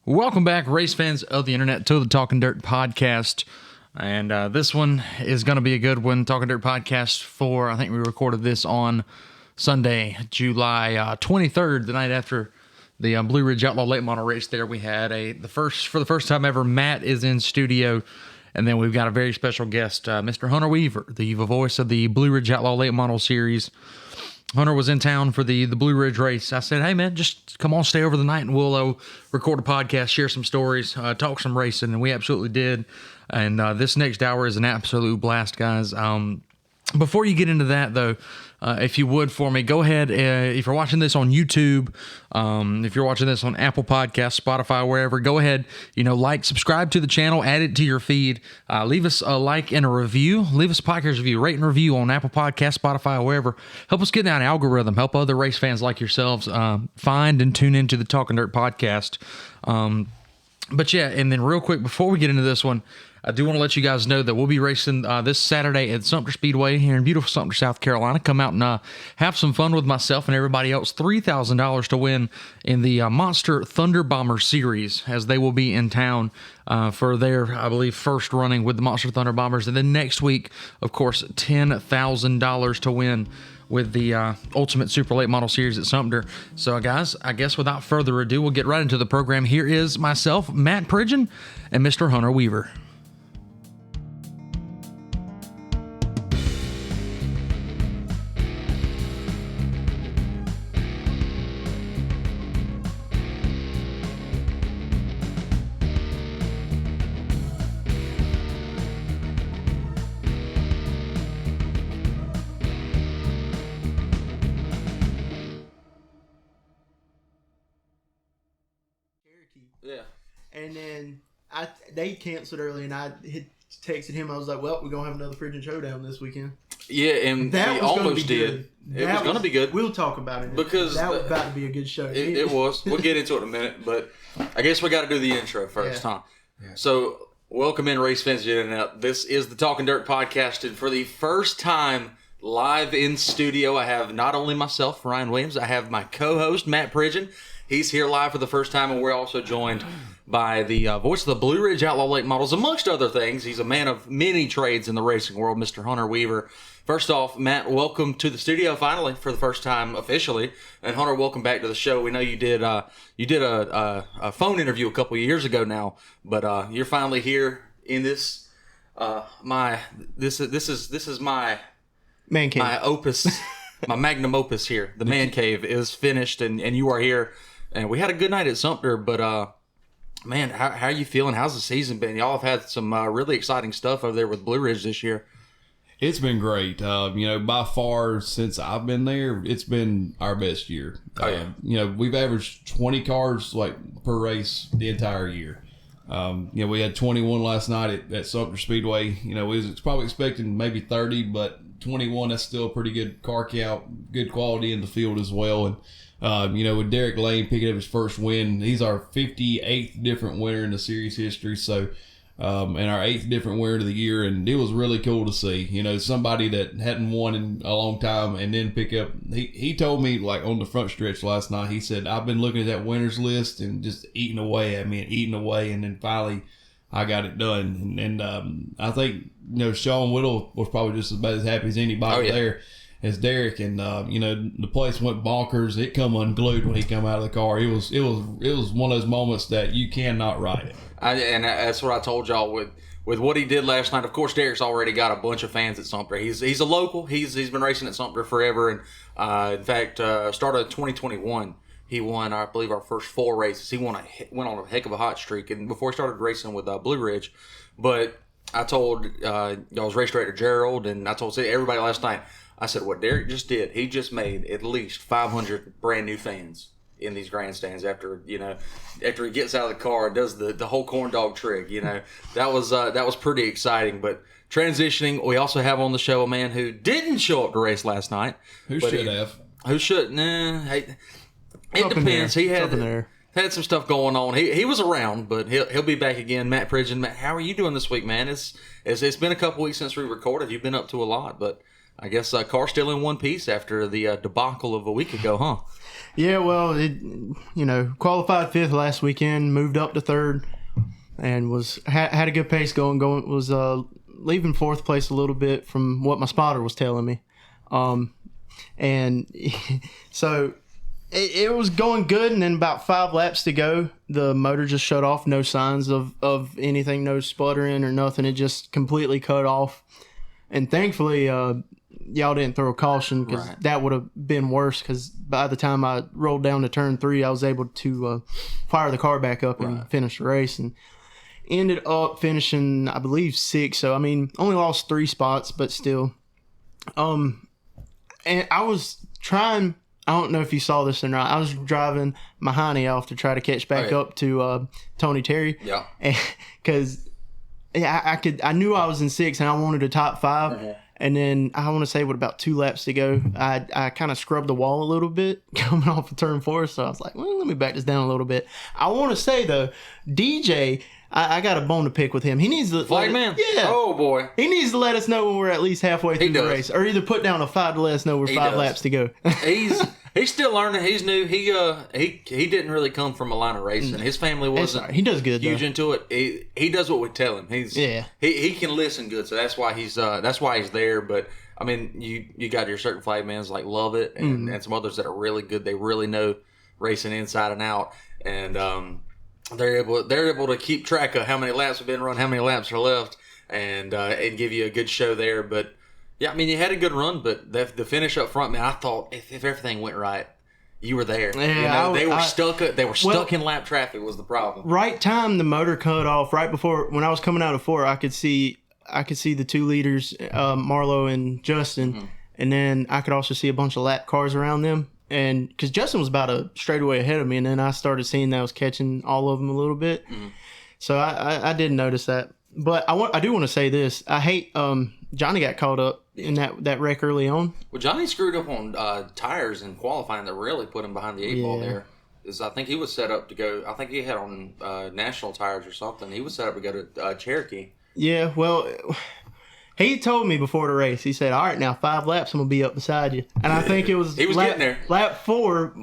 Welcome back, race fans of the internet, to the Talkin Dirt podcast. And this one is going to be a good one. Talkin Dirt podcast I think we recorded this on Sunday, July 23rd, the night after the Blue Ridge Outlaw Latemodel race there. We had for the first time ever, Matt is in studio. And then we've got a very special guest, Mr. Hunter Weaver, the voice of the Blue Ridge Outlaw Latemodel series. Hunter was in town for the Blue Ridge race. I said, hey, man, just come on, stay over the night, and we'll record a podcast, share some stories, talk some racing, and we absolutely did. And this next hour is an absolute blast, guys. Before you get into that, though, if you would for me, go ahead. If you're watching this on YouTube, if you're watching this on Apple Podcasts, Spotify, wherever, go ahead, subscribe to the channel, add it to your feed, leave us a like and a review, leave us a podcast review, rate and review on Apple Podcasts, Spotify, wherever. Help us get that algorithm, help other race fans like yourselves find and tune into the Talkin Dirt podcast. But yeah, and then real quick, before we get into this one, I do want to let you guys know that we'll be racing this Saturday at Sumter Speedway here in beautiful Sumter, South Carolina. Come out and have some fun with myself and everybody else. $3,000 to win in the Monster Thunder Bomber Series, as they will be in town for their, I believe, first running with the Monster Thunder Bombers. And then next week, of course, $10,000 to win with the Ultimate Super Late Model Series at Sumter. So, guys, I guess without further ado, we'll get right into the program. Here is myself, Matt Pridgeon, and Mr. Hunter Weaver. Yeah. And then they canceled early, and I had texted him. I was like, well, we're going to have another Pridgeon Showdown this weekend. Yeah, and that we was almost did. It was going to be good. We'll talk about it. Because that was about to be a good show. It was. We'll get into it in a minute, but I guess we got to do the intro first, huh? Yeah. So, welcome in, race fans. This is the Talkin Dirt podcast, and for the first time live in studio, I have not only myself, Ryan Williams, I have my co-host, Matt Pridgeon. He's here live for the first time, and we're also joined by the voice of the Blue Ridge Outlaw Latemodels, amongst other things. He's a man of many trades in the racing world, Mr. Hunter Weaver. First off, Matt, welcome to the studio finally for the first time officially, and Hunter, welcome back to the show. We know you did a phone interview a couple of years ago now, but you're finally here in this this is my man cave, my opus, my magnum opus here. The man cave is finished, and you are here. And we had a good night at Sumter, but man, how are you feeling? How's the season been? Y'all have had some really exciting stuff over there with Blue Ridge this year. It's been great. By far since I've been there, it's been our best year. Oh, yeah. We've averaged 20 cars per race the entire year. We had 21 last night at Sumter Speedway. We was probably expecting maybe 30, but 21, that's still a pretty good car count, good quality in the field as well. And with Derek Lane picking up his first win, he's our 58th different winner in the series history. So, and our 8th different winner of the year. And it was really cool to see, somebody that hadn't won in a long time and then pick up. He told me, like, on the front stretch last night, he said, I've been looking at that winners list and just eating away at me and eating away. And then finally I got it done. And I think, Sean Whittle was probably just about as happy as anybody there as Derek, and the place went bonkers. It come unglued when he come out of the car. It was one of those moments that you cannot write it. And that's what I told y'all with what he did last night. Of course, Derek's already got a bunch of fans at Sumter. He's a local. He's been racing at Sumter forever, and in fact, started in 2021. He won, I believe, our first 4 races. He went on a heck of a hot streak, and before he started racing with Blue Ridge. But I told y'all's race director Gerald, and I told everybody last night. I said, what Derek just did, he just made at least 500 brand new fans in these grandstands after he gets out of the car and does the whole corn dog trick. That was pretty exciting. But transitioning, we also have on the show a man who didn't show up to race last night. Who should have? Who should? Nah, it depends. He had some stuff going on. He was around, but he'll be back again. Matt Pridgeon. Matt, how are you doing this week, man? It's been a couple weeks since we recorded. You've been up to a lot, but I guess car still in one piece after the debacle of a week ago, huh? Yeah, well, qualified 5th last weekend, moved up to 3rd, and had a good pace going. Was leaving 4th place a little bit from what my spotter was telling me, and so it was going good. And then about 5 laps to go, the motor just shut off. No signs of anything, no sputtering or nothing. It just completely cut off, and thankfully, y'all didn't throw a caution because that would have been worse, because by the time I rolled down to turn 3, I was able to fire the car back up and finish the race, and ended up finishing, I believe, 6th. So, I mean, only lost 3 spots, but still. And I was trying, I don't know if you saw this or not, I was driving my Hiney off to try to catch back up to Tony Terry. Yeah. Because I knew I was in 6th and I wanted a top 5. And then I want to say with about 2 laps to go, I kind of scrubbed the wall a little bit coming off of turn 4. So I was like, well, let me back this down a little bit. I want to say, though, DJ, I got a bone to pick with him. He needs to... Flagman? Yeah. Oh, boy. He needs to let us know when we're at least halfway through the race. Or either put down a 5 to let us know we're 5 laps to go. He's still learning. He's new. He didn't really come from a line of racing. His family wasn't. He does good, huge though. into it. He does what we tell him. He can listen good, so that's why he's there. But I mean, you got your certain flagmans like Love It and some others that are really good. They really know racing inside and out, and they're able to keep track of how many laps have been run, how many laps are left, and give you a good show there. But yeah, I mean, you had a good run, but the finish up front, man, I thought if everything went right, you were there. Yeah, they were stuck. They were stuck in lap traffic was the problem. Right time, the motor cut off right before when I was coming out of 4. I could see the 2 leaders, Marlo and Justin, and then I could also see a bunch of lap cars around them. And because Justin was about a straightaway ahead of me, and then I started seeing that I was catching all of them a little bit. So I did notice that. But I do want to say this. I hate Johnny got caught up in that wreck early on. Well, Johnny screwed up on tires in qualifying that really put him behind the 8 ball there. Because I think he was set up to go. I think he had on national tires or something. He was set up to go to Cherokee. Yeah, well, he told me before the race. He said, "All right, now 5 laps, I'm gonna be up beside you." And I think it was he was getting there. Lap 4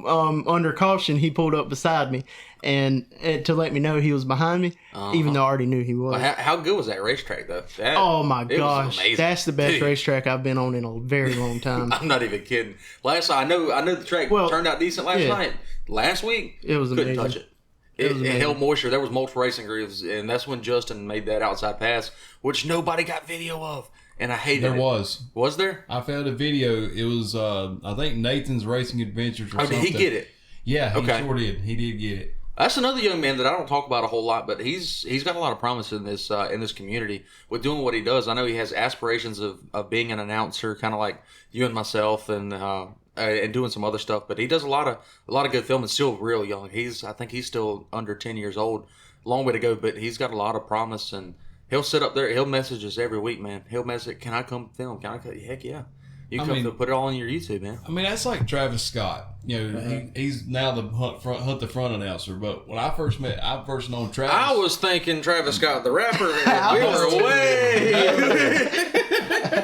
under caution. He pulled up beside me, and to let me know he was behind me, even though I already knew he was. Well, how good was that racetrack though? Oh my gosh, that's the best racetrack I've been on in a very long time. I'm not even kidding. I know the track turned out decent last night. Last week, it was amazing. Couldn't touch it. It held moisture. There was multiple racing grooves, and that's when Justin made that outside pass, which nobody got video of, and I hated it. There was. Was there? I found a video. It was, I think, Nathan's Racing Adventures or something. Did he get it? Yeah, he sure did. He did get it. That's another young man that I don't talk about a whole lot, but he's got a lot of promise in this community with doing what he does. I know he has aspirations of being an announcer, kind of like you and myself, and doing some other stuff. But he does a lot of good filming. Still real young. I think he's still under 10 years old. Long way to go, but he's got a lot of promise, and he'll sit up there. He'll message us every week, man. He'll message, "Can I come film? Can I come?" Heck yeah. You come to put it all on your YouTube, man. I mean, that's like Travis Scott. You know, he's now the hunt the front announcer. But when I first known Travis, I was thinking Travis Scott the rapper. We were way.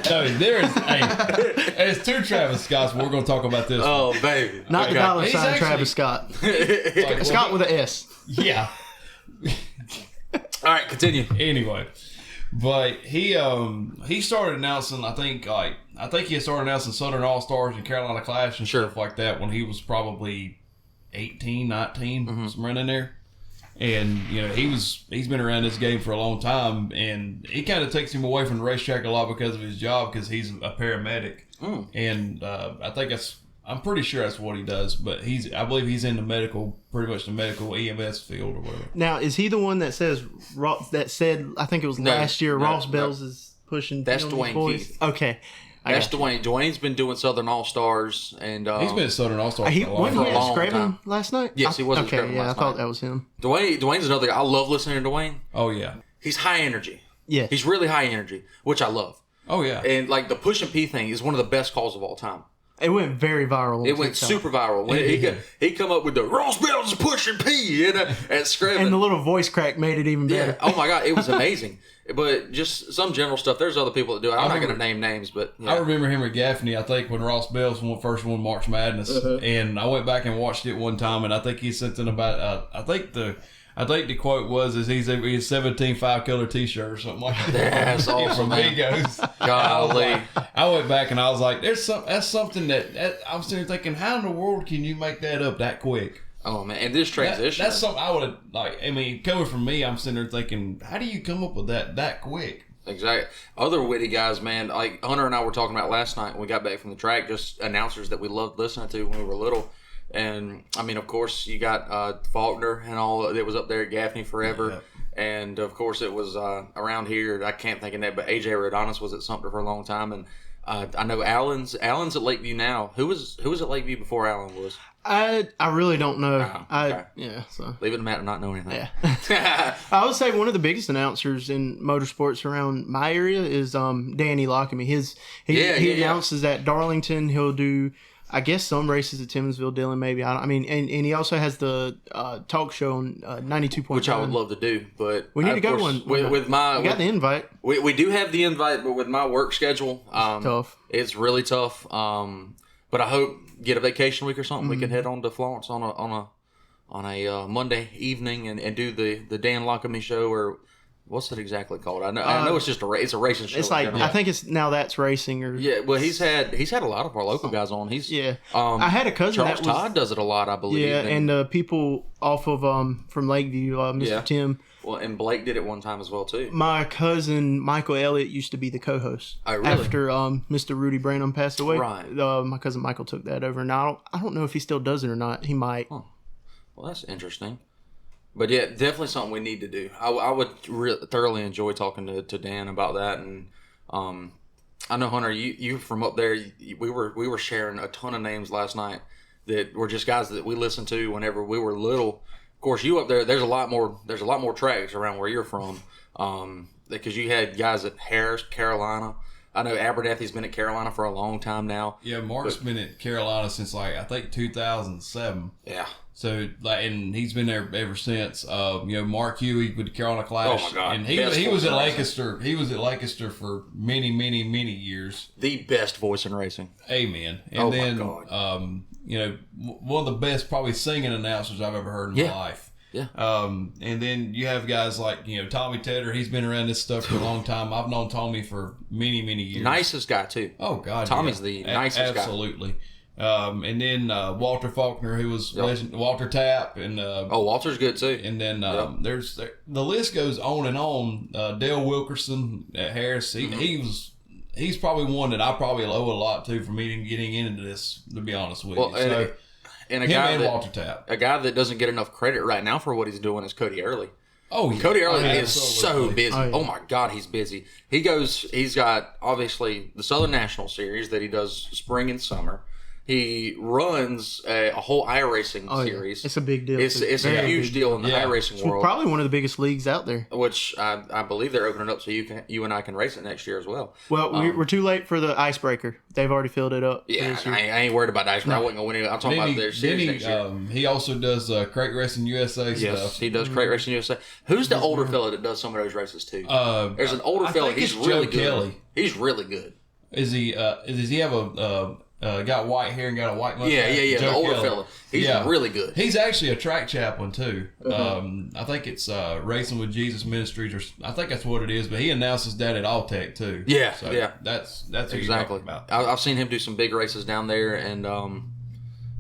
No, there's 2 Travis Scotts. We're going to talk about this. Oh, baby, not the dollar sign Travis Scott. Scott with an S. Yeah. All right, continue. Anyway. But he started announcing, I think he started announcing Southern All-Stars and Carolina Clash and stuff like that when he was probably 18, 19, somewhere in there. And, you know, he's been around this game for a long time, and it kind of takes him away from the racetrack a lot because of his job, because he's a paramedic. And I'm pretty sure that's what he does, but I believe he's in pretty much the medical EMS field or whatever. Now, is he the one that said, I think it was last year, Ross Bells is pushing? That's Dwayne Keith. Okay. That's Dwayne. Dwayne's been doing Southern All-Stars, and he's been at Southern All-Stars for a long time. Wasn't he at Scraven last night? Yes, he was at Scraven last night. I thought that was him. Dwayne's another guy. I love listening to Dwayne. Oh, yeah. He's high energy. Yeah. He's really high energy, which I love. Oh, yeah. And, like, the push and pee thing is one of the best calls of all time. It went very viral. It went super viral. When he come up with the Ross Bells pushing P and screaming. And the little voice crack made it even better. Yeah. Oh my God, it was amazing. But just some general stuff. There's other people that do it. I'm not going to name names, but I remember Henry Gaffney. I think when Ross Bells first won March Madness, and I went back and watched it one time, and I think he said something about. I think the quote was he's 17-5 color T-shirt or something like that. That's awesome, from Amigos. Golly. I went back and I was like, that's something that I'm sitting there thinking, how in the world can you make that up that quick? Oh man, and this transition. That's something I would have coming from me, I'm sitting there thinking, how do you come up with that quick? Exactly. Other witty guys, man, like Hunter and I were talking about last night when we got back from the track, just announcers that we loved listening to when we were little. And I mean, of course, you got Faulkner and all that was up there at Gaffney forever. Yeah. And of course, it was around here. I can't think of that, but AJ Rodonis was at Sumter for a long time. And I know Allen's at Lakeview now. Who was at Lakeview before Allen was? I really don't know. Okay. So leave it to Matt to not know anything. Yeah. I would say one of the biggest announcers in motorsports around my area is Danny Lockamy. He announces at Darlington. He'll do, I guess, some races at Timinsville, Dillon, maybe. And he also has the talk show on 92.9. Which I would love to do, but we need to go one. We got the invite. We do have the invite, but with my work schedule, tough. It's really tough. But I hope get a vacation week or something. We can head on to Florence on a Monday evening and do the Dan Lockamy show, or what's it exactly called? I know it's just it's a racing show. It's like I think it's Now That's Racing, or well he's had a lot of our local guys on. I had a cousin Charles Todd does it a lot, I believe. Yeah, and people off of from Lakeview, Mr. Tim. Well, and Blake did it one time as well too. My cousin Michael Elliott used to be the co-host. Oh, really? After Mr. Rudy Branham passed away. Right. My cousin Michael took that over. Now I don't know if he still does it or not. He might. Huh. Well, that's interesting. But yeah, definitely something we need to do. I would thoroughly enjoy talking to Dan about that. And I know, Hunter, you from up there, we were sharing a ton of names last night that were just guys that we listened to whenever we were little. Of course, you up there, there's a lot more tracks around where you're from, because you had guys at Harris, Carolina. I know Abernathy's been at Carolina for a long time now. Yeah, Mark's been at Carolina since I think 2007. Yeah. So and he's been there ever since. Mark Huey with the Carolina Clash. Oh my God! And he was at Lancaster. He was at Lancaster for many years. The best voice in racing. Amen. And then, my God. One of the best probably singing announcers I've ever heard in my life. Yeah. And then you have guys like, Tommy Tedder. He's been around this stuff for a long time. I've known Tommy for many years. Nicest guy too. Oh God. Tommy's the nicest guy. Absolutely. And then Walter Faulkner, who was legend, Walter Tapp, and Walter's good too. And then there's the list goes on and on. Dale Wilkerson at Harris, he's probably one that I probably owe a lot to for me getting into this, to be honest with you. And Walter Tapp, a guy that doesn't get enough credit right now for what he's doing is Cody Early. Oh, yeah. Cody Early is so busy. Oh my God, he's busy. He's got obviously the Southern National Series that he does spring and summer. He runs a whole iRacing series. It's a big deal. It's a huge deal in the iRacing world. Probably one of the biggest leagues out there. Which I believe they're opening up so you and I can race it next year as well. Well, we're too late for the icebreaker. They've already filled it up. Yeah, I ain't worried about the icebreaker. I wasn't going to win it. I'm talking about their series next year. He also does Crate Racing USA stuff. Yes, he does Crate Racing USA. Who's the older fella that does some of those races too? There's an older fella. He's really good. Kelly. He's really good. Does he have got white hair and got a white mustache? Yeah. The older fella. He's really good. He's actually a track chaplain too. I think it's Racing with Jesus Ministries, or I think that's what it is. But he announces that at Alltech too. Yeah, so That's exactly about. I've seen him do some big races down there, and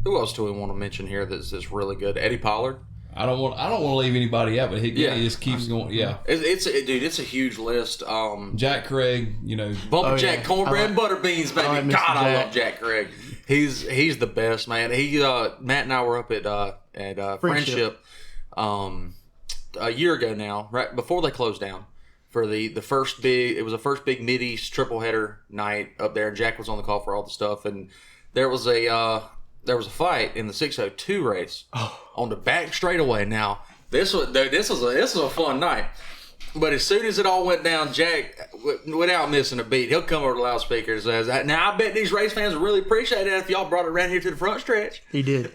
who else do we want to mention here that's really good? Eddie Pollard. I don't want to leave anybody out, but he just keeps going. Yeah, it's a huge list. Jack Craig, Bumper Jack, cornbread and butter beans, baby. God, I love Jack Craig. He's the best, man. Matt and I were up at Friendship a year ago now, right before they closed down for the first big. It was the first big Mid-East triple header night up there. Jack was on the call for all the stuff, and there was a fight in the 602 race on the back straightaway. Now this was a fun night. But as soon as it all went down, Jack, without missing a beat, he'll come over to the loudspeaker and says, "Now I bet these race fans would really appreciate it if y'all brought it around here to the front stretch." He did.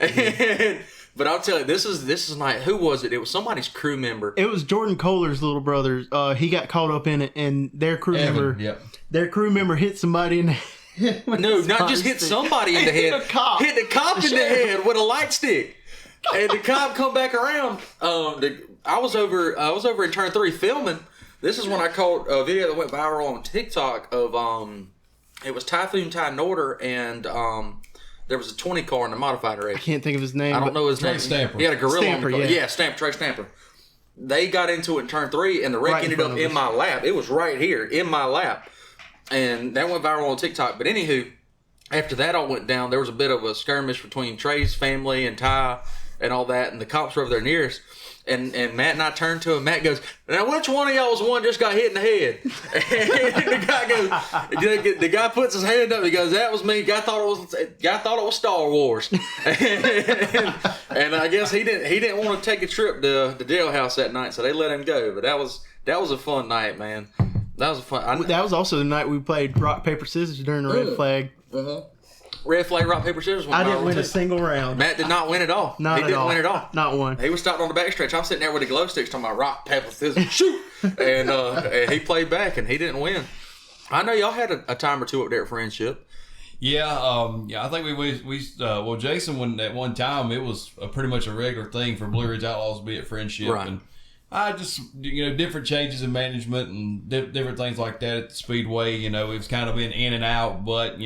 But I'll tell you, this is like, who was it? It was somebody's crew member. It was Jordan Kohler's little brother. He got caught up in it, and their crew member hit somebody in the head. No, not just hit somebody in the head. Hit the cop in the head with a light stick. And the cop come back around. I was over in turn 3 filming. This is when I caught a video that went viral on TikTok of it was Typhoon Ty Norder, and there was a 20 car in the modified race. I can't think of his name. I don't know his name. Stamper. He had a gorilla Stamper, on the car. yeah. Trey Stamper. They got into it in turn 3, and the wreck ended up in my lap. It was right here in my lap, and that went viral on TikTok. But anywho, after that all went down, there was a bit of a skirmish between Trey's family and Ty and all that, and the cops were over there near us. And Matt and I turned to him. Matt goes, "Now, which one of y'all was the one just got hit in the head?" And the guy goes, the guy puts his hand up. He goes, "That was me. Guy thought it was Star Wars." and I guess he didn't want to take a trip to the jailhouse that night, so they let him go. But that was a fun night, man. That was a fun. That was also the night we played rock paper scissors during the red flag. Red flag, rock, paper, scissors. I didn't win a single round. Matt did not win at all. He didn't win at all. Not one. He was stopped on the backstretch. I'm sitting there with the glow sticks talking about rock, paper, scissors, shoot. And he played back, and he didn't win. I know y'all had a time or two up there at Friendship. Yeah, I think we Jason, at one time, it was pretty much a regular thing for Blue Ridge Outlaws to be at Friendship. Right. And I just, different changes in management and different things like that at the Speedway, it's kind of been in and out, but,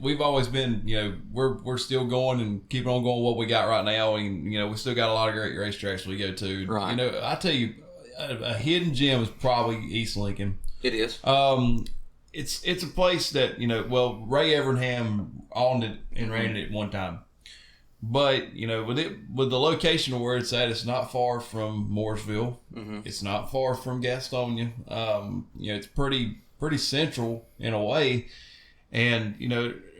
we've always been, we're still going and keeping on going what we got right now. And, we still got a lot of great racetracks we go to. Right. I tell you, a hidden gem is probably East Lincoln. It is. It's a place that, Ray Evernham owned it and ran it at one time. But, with the location of where it's at, it's not far from Mooresville. Mm-hmm. It's not far from Gastonia. It's pretty central in a way. And,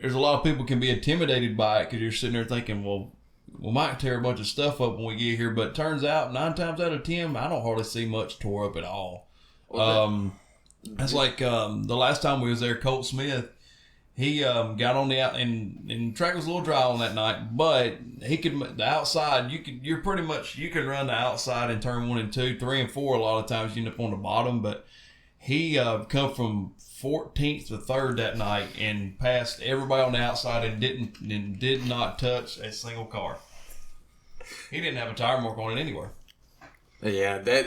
there's a lot of people can be intimidated by it because you're sitting there thinking, well, we might tear a bunch of stuff up when we get here. But it turns out 9 times out of 10, I don't hardly see much tore up at all. That's like the last time we was there, Colt Smith, he got on the out and the track was a little dry on that night, but he could, the outside, you can run the outside in turn 1 and 2, 3 and 4. A lot of times you end up on the bottom, but he come from 14th to 3rd that night and passed everybody on the outside and did not touch a single car. He didn't have a tire mark on it anywhere. Yeah,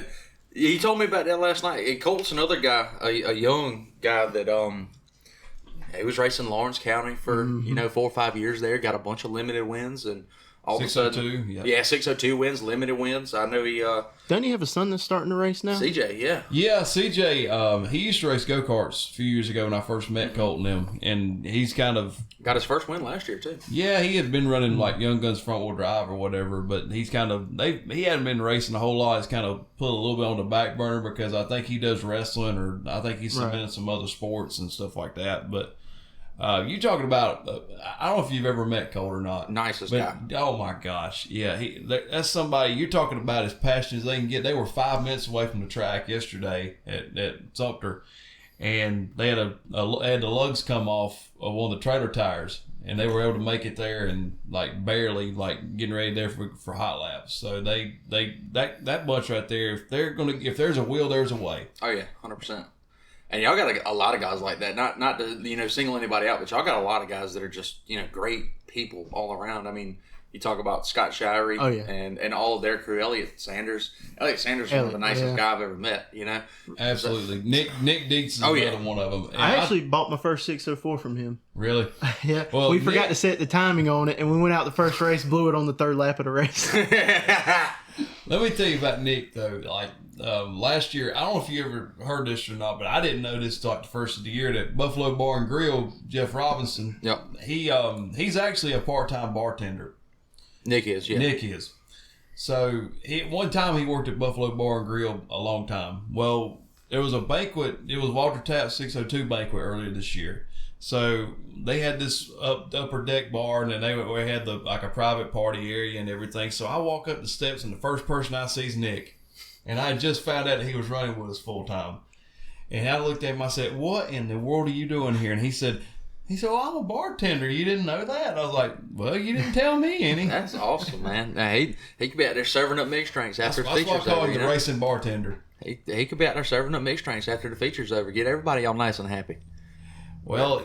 he told me about that last night. And Colt's another guy, a young guy that he was racing Lawrence County for 4 or 5 years there. Got a bunch of limited wins, and all of a sudden, 602 wins, limited wins. I know he. Doesn't he have a son that's starting to race now? CJ, yeah. Yeah, CJ. He used to race go-karts a few years ago when I first met Colt and him, and he's kind of got his first win last year too. Yeah, he had been running like Young Guns front wheel drive or whatever, but he's kind of he hadn't been racing a whole lot. He's kind of put a little bit on the back burner because I think he does wrestling, or I think he's in some other sports and stuff like that. But you talking about? I don't know if you've ever met Colt or not. Nicest guy. Oh my gosh, yeah, that's somebody you're talking about as passionate as they can get. They were 5 minutes away from the track yesterday at Sumter, and they had had the lugs come off of one of the trailer tires, and they were able to make it there and barely getting ready there for hot laps. So that bunch right there, if there's a wheel, there's a way. Oh yeah, 100%. And y'all got a lot of guys like that. Not to single anybody out, but y'all got a lot of guys that are just great people all around. I mean, you talk about Scott Shirey and all of their crew. Elliott Sanders is one of the nicest guy I've ever met. Absolutely. Nick Dietz is another one of them. And I actually bought my first 604 from him. Really? Yeah. Well, we forgot to set the timing on it, and we went out the first race, blew it on the 3rd lap of the race. Let me tell you about Nick though. Last year, I don't know if you ever heard this or not, but I didn't know this till the first of the year that Buffalo Bar and Grill, Jeff Robinson. Yep. He's actually a part-time bartender. Nick is, yeah. Nick is. So one time he worked at Buffalo Bar and Grill a long time. Well, there was a banquet. It was Walter Tapp's 602 banquet earlier this year. So they had this upper deck bar, and then we had a private party area and everything. So I walk up the steps, and the first person I see is Nick. And I just found out that he was running with us full time. And I looked at him, I said, what in the world are you doing here? And he said, well, I'm a bartender. You didn't know that? I was like, well, you didn't tell me any. That's awesome, man. Now, he could be out there serving up mixed drinks after the feature's over. That's why I call him the racing bartender. He could be out there serving up mixed drinks after the feature's over. Get everybody all nice and happy. Well,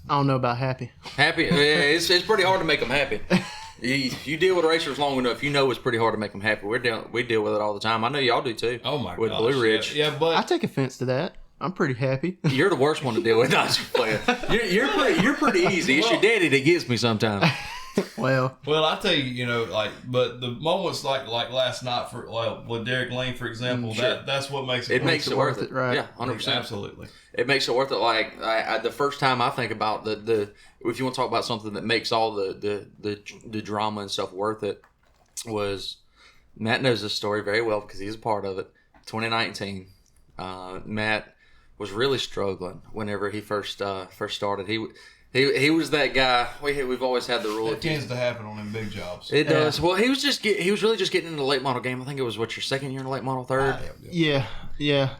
I don't know about happy. Happy? Yeah, it's pretty hard to make them happy. You deal with racers long enough, you know it's pretty hard to make them happy. We deal with it all the time. I know y'all do too. Oh my god, with Blue Ridge. Yeah, but I take offense to that. I'm pretty happy. You're the worst one to deal with. Not playing. You're pretty easy. It's your daddy that gets me sometimes. Well, I tell you, but the moments like last night with Derek Lane, for example, sure. that's what makes it. It makes it worth it, right? Yeah, 100%. Absolutely. It makes it worth it. Like the first time I think about the if you want to talk about something that makes all the drama and stuff worth it, was Matt knows this story very well because he's a part of it. 2019, Matt was really struggling whenever he first started. He was that guy. We've always had the rule. It tends to happen on them big jobs. It does. Well, he was really just getting into the late model game. I think it was your second year in the late model, third. Yeah,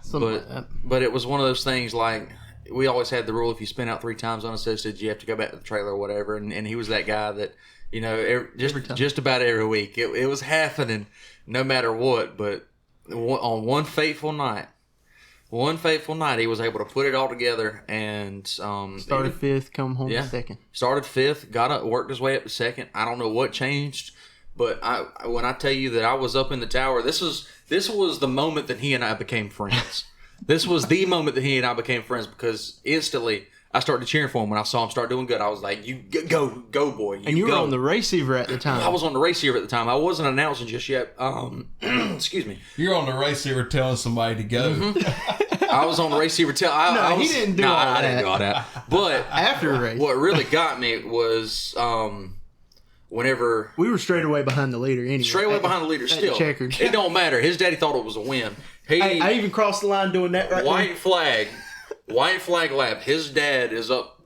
something like that. But it was one of those things like we always had the rule: if you spin out 3 times unassisted, you have to go back to the trailer or whatever. And he was that guy that just about every week it was happening, no matter what. But on one fateful night, he was able to put it all together and started 5th, come home second. Started 5th, worked his way up to 2nd. I don't know what changed, but when I tell you that I was up in the tower, this was the moment that he and I became friends. This was the moment that he and I became friends because instantly I started cheering for him when I saw him start doing good. I was like, "You go, boy!" And you were on the receiver at the time. I was on the receiver at the time. I wasn't announcing just yet. Excuse me. You're on the receiver telling somebody to go. Mm-hmm. I was on the receiver. He didn't do all that. I didn't do all that. But after the race, what really got me was whenever we were straight away behind the leader. Anyway, straight away behind the leader. Still, checkered. It don't matter. His daddy thought it was a win. I even crossed the line doing that. White flag lap. His dad is up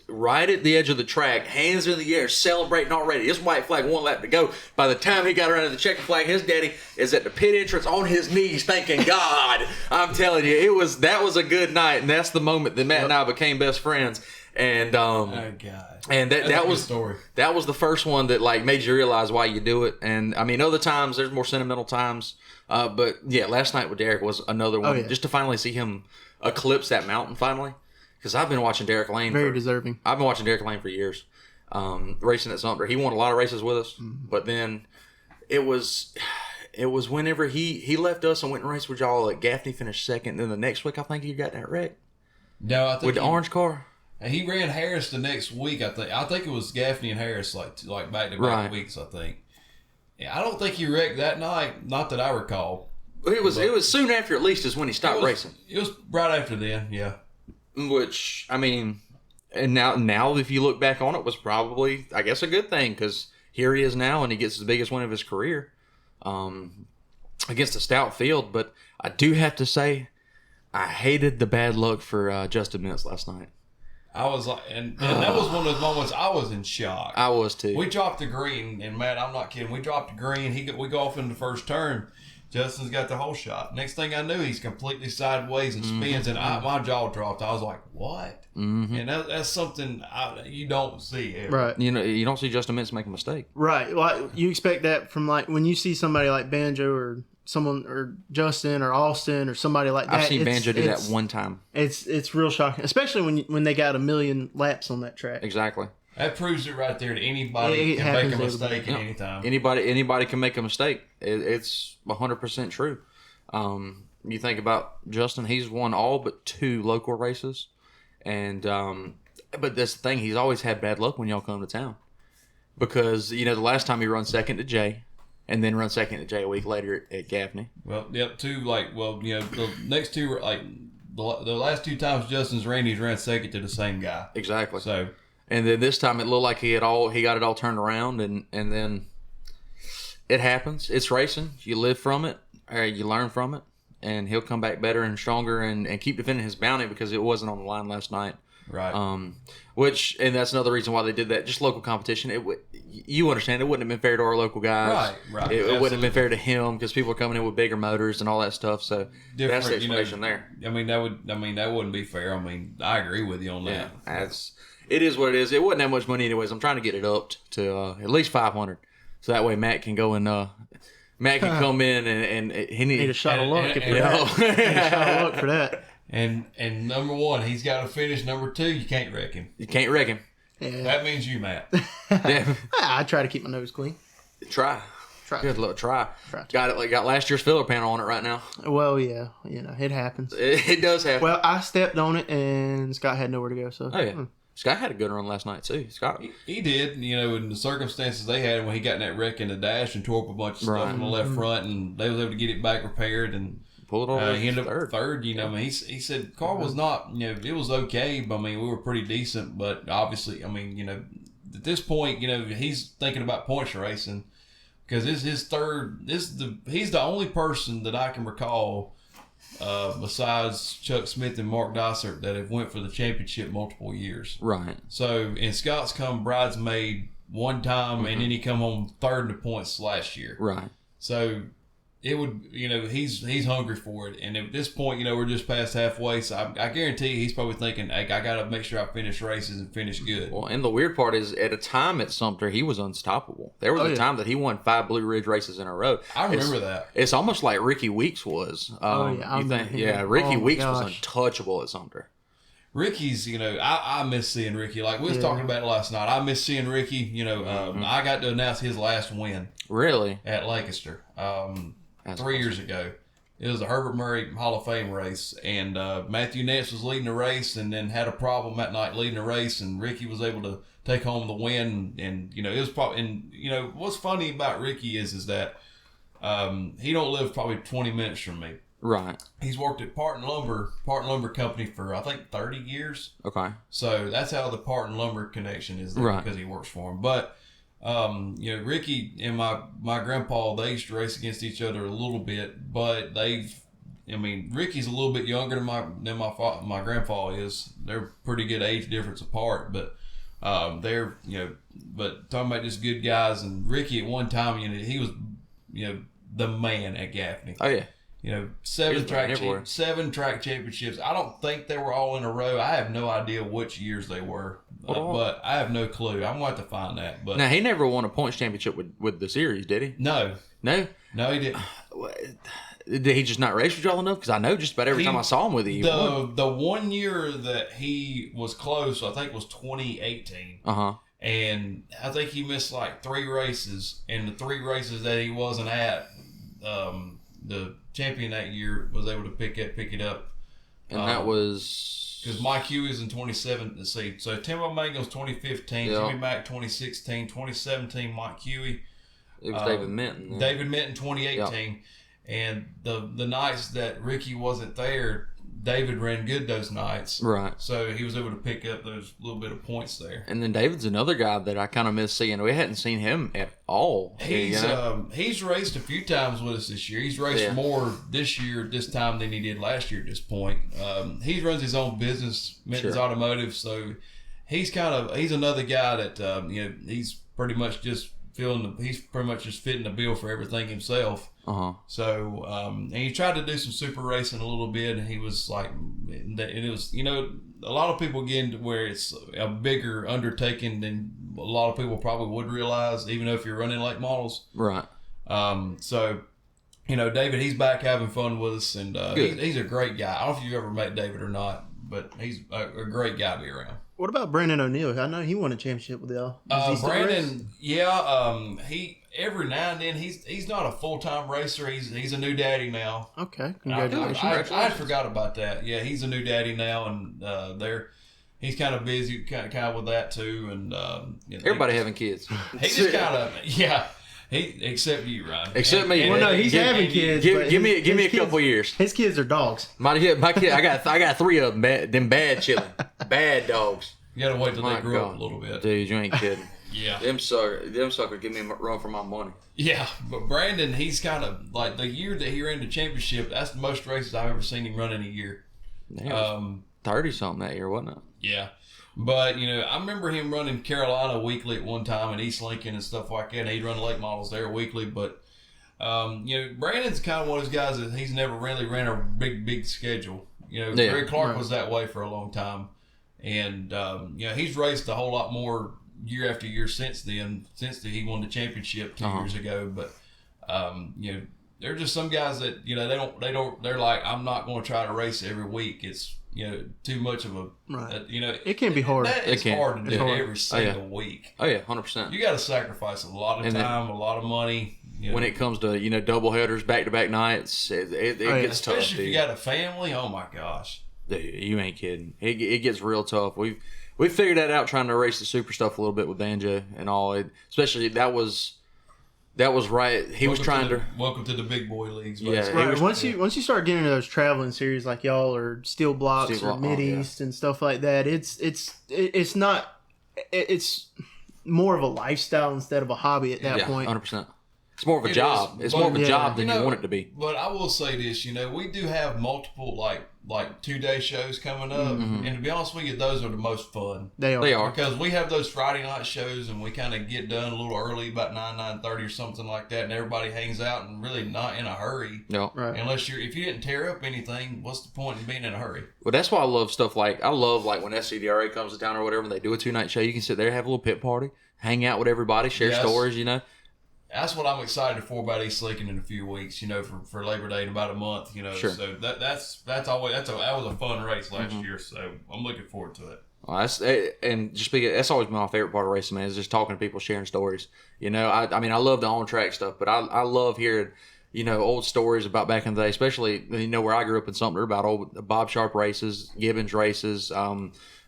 right at the edge of the track, hands in the air, celebrating already. His white flag, 1 lap to go. By the time he got around to the checkered flag, his daddy is at the pit entrance on his knees, thanking God. I'm telling you, that was a good night, and that's the moment that Matt and I became best friends. And oh God. And that was story. That was the first one that made you realize why you do it. And I mean, other times there's more sentimental times. But yeah, last night with Derek was another one. Oh, yeah. Just to finally see him eclipse that mountain finally. Because I've been watching Derek Lane. Very deserving. I've been watching Derek Lane for years. Racing at Sumter. He won a lot of races with us. Mm-hmm. But then it was whenever he left us and went and raced with y'all at Gaffney, finished 2nd. And then the next week, I think he got that wreck. No, I think with the orange car. He ran Harris the next week, I think. I think it was Gaffney and Harris like back-to-back weeks, I think. Yeah, I don't think he wrecked that night, not that I recall. It was soon after, at least, is when he stopped racing. It was right after then, yeah. Which, I mean, and now if you look back on it, was probably, I guess, a good thing, because here he is now, and he gets the biggest win of his career against a stout field. But I do have to say, I hated the bad luck for Justin Mintz last night. I was like, and that was one of those moments I was in shock. I was too. We dropped the green, and Matt, I'm not kidding. We dropped the green. We go off in the first turn. Justin's got the whole shot. Next thing I knew, he's completely sideways and spins, and my jaw dropped. I was like, "What?" Mm-hmm. And that's something you don't see ever. Right. You don't see Justin Mintz make a mistake. Right. Like you expect that from when you see somebody like Banjo or someone or Justin or Austin or somebody like that. I've seen Banjo do that one time. It's real shocking, especially when they got 1,000,000 laps on that track. Exactly. That proves it right there that anybody can make a mistake at any time. Anybody can make a mistake. It's 100% true. You think about Justin; he's won all but 2 local races, and but this thing, he's always had bad luck when y'all come to town, because the last time he run 2nd to Jay, and then run 2nd to Jay a week later at Gaffney. Well, yep, the next 2 were the last 2 times Justin's ran, he's ran 2nd to the same guy. Exactly. So. And then this time it looked like he got it all turned around, and then it happens. It's racing. You live from it, or you learn from it, and he'll come back better and stronger and keep defending his bounty, because it wasn't on the line last night. Right. And that's another reason why they did that. Just local competition. You understand, it wouldn't have been fair to our local guys. Right. It wouldn't have been fair to him because people are coming in with bigger motors and all that stuff. So that's the explanation there. I mean, that wouldn't be fair. I mean, I agree with you on that. Yeah, it is what it is. It wasn't that much money anyways. I'm trying to get it upped to at least 500, so that way Matt can go and Matt can come in and he Need a shot of luck if you know. Need a shot of luck for that. And number one, he's got to finish. Number two, you can't wreck him. You can't wreck him. Yeah. That means you, Matt. Yeah. I try to keep my nose clean. Try. Good luck. Try. Got it. Got last year's filler panel on it right now. Well, yeah, it happens. It does happen. Well, I stepped on it and Scott had nowhere to go. So. Oh yeah. Scott had a good run last night too. Scott, he did. In the circumstances they had when he got in that wreck in the dash and tore up a bunch of stuff on the left front, and they was able to get it back repaired and pull it over. He ended up third. I mean, he said the car was not. It was okay, but I mean, we were pretty decent. But obviously, I mean, at this point, he's thinking about points racing because this is his third. He's the only person that I can recall. Besides Chuck Smith and Mark Dysart that have went for the championship multiple years. Right. So, and Scott's come bridesmaid one time, and then he come home third in the points last year. Right. So, it would, he's hungry for it. And at this point, we're just past halfway. So, I guarantee he's probably thinking, hey, I got to make sure I finish races and finish good. Well, and the weird part is, at a time at Sumter, he was unstoppable. There was a time that he won 5 Blue Ridge races in a row. I remember that. It's almost like Ricky Weeks was. Ricky Weeks was untouchable at Sumter. Ricky's, I miss seeing Ricky. Like we was talking about it last night. I miss seeing Ricky. I got to announce his last win. Really? At Lancaster. 3 years ago. It was a Herbert Murray Hall of Fame race, and Matthew Ness was leading the race, and then had a problem that night leading the race, and Ricky was able to take home the win. And it was probably, and what's funny about Ricky is that he don't live probably 20 minutes from me. Right. He's worked at Parton Lumber Company for I think 30 years. Okay. So that's how the Parton Lumber connection is there, because he works for him. But Ricky and my grandpa, they used to race against each other a little bit, but Ricky's a little bit younger than my grandpa is. They're pretty good age difference apart, but they're but talking about just good guys. And Ricky at one time, he was the man at Gaffney. Oh yeah. 7 track championships. I don't think they were all in a row. I have no idea which years they were, but I have no clue. I'm going to have to find that. But now, he never won a points championship with the series, did he? No, he didn't. Did he just not race with y'all enough? Because I know just about every time I saw him with you. The 1 year that he was close, I think, was 2018. And I think he missed like 3 races, and the 3 races that he wasn't at, the champion that year was able to pick it up. And that was... Because Mike Huey's in 27. Let's see. So Tim O'Mangle's 2015, Jimmy Mack 2016, 2017 Mike Huey. It was David Minton. Then. David Minton 2018. And the nights that Ricky wasn't there, David ran good those nights. Right. So he was able to pick up those little bit of points there. And then David's another guy that I kind of miss seeing. We hadn't seen him at all. He's raced a few times with us this year. He's raced more this year, this time, than he did last year at this point. He runs his own business, Minton's Automotive, so he's another guy that he's pretty much just fitting the bill for everything himself. So and he tried to do some super racing a little bit, and he was like, and it was a lot of people get into where it's a bigger undertaking than a lot of people probably would realize, even though if you're running late models. Right. So David, he's back having fun with us, and he's a great guy. I don't know if you ever met David or not, but he's a great guy to be around. What about Brandon O'Neill? I know he won a championship with y'all. Brandon, he every now and then he's not a full-time racer. He's a new daddy now. Okay, congratulations. I forgot about that. Yeah, he's a new daddy now, and he's kind of busy, kind of with that too. And everybody having kids. He just kind of except you, Ryan. Except me. Well, no, he's having kids. Give me a couple years. His kids are dogs. My kid, I got 3 of them. Them bad children, bad dogs. You gotta wait till they grow up a little bit, dude. You ain't kidding. Yeah, them suckers give me a run for my money. Yeah, but Brandon, he's kind of like the year that he ran the championship. That's the most races I've ever seen him run in a year. 30 something that year, wasn't it? Yeah. But, I remember him running Carolina weekly at one time and East Lincoln and stuff like that. And he'd run late models there weekly. But, Brandon's kind of one of those guys that he's never really ran a big schedule. Greg Clark was that way for a long time. And, he's raced a whole lot more year after year since then, he won the championship 2 years ago. But, there are just some guys that, they're like, I'm not going to try to race every week. It's, too much of a, it can be hard. It's hard to do every single week. Oh, yeah, 100%. You got to sacrifice a lot of time, a lot of money. When it comes to, double headers, back-to-back niits, it gets tough. Especially if you got a family, oh my gosh. You ain't kidding. It gets real tough. We figured that out trying to race the super stuff a little bit with Banjo and all. Especially that was right. He was trying to welcome to the big boy leagues. Yeah, right. Once you start getting into those traveling series like y'all or Steel Blocks or Mid East and stuff like that, it's more of a lifestyle instead of a hobby at that point. 100%. It's more of a job. It's more of a job than you want it to be. But I will say this, we do have multiple like 2-day shows coming up, and to be honest with you, those are the most fun. They are because we have those Friday night shows, and we kind of get done a little early, about 9:30 or something like that, and everybody hangs out and really not in a hurry. No, right. Unless if you didn't tear up anything, what's the point in being in a hurry? Well, that's why I love stuff like when SCDRA comes to town or whatever, and they do a 2-night show. You can sit there, have a little pit party, hang out with everybody, share stories. That's what I'm excited for about East Lincoln in a few weeks, for Labor Day in about a month, Sure. So that was a fun race last year, so I'm looking forward to it. Well, that's always my favorite part of racing, man, is just talking to people, sharing stories. I love the on-track stuff, but I love hearing, old stories about back in the day, especially, where I grew up in Sumter, about old Bob Sharp races, Gibbons races,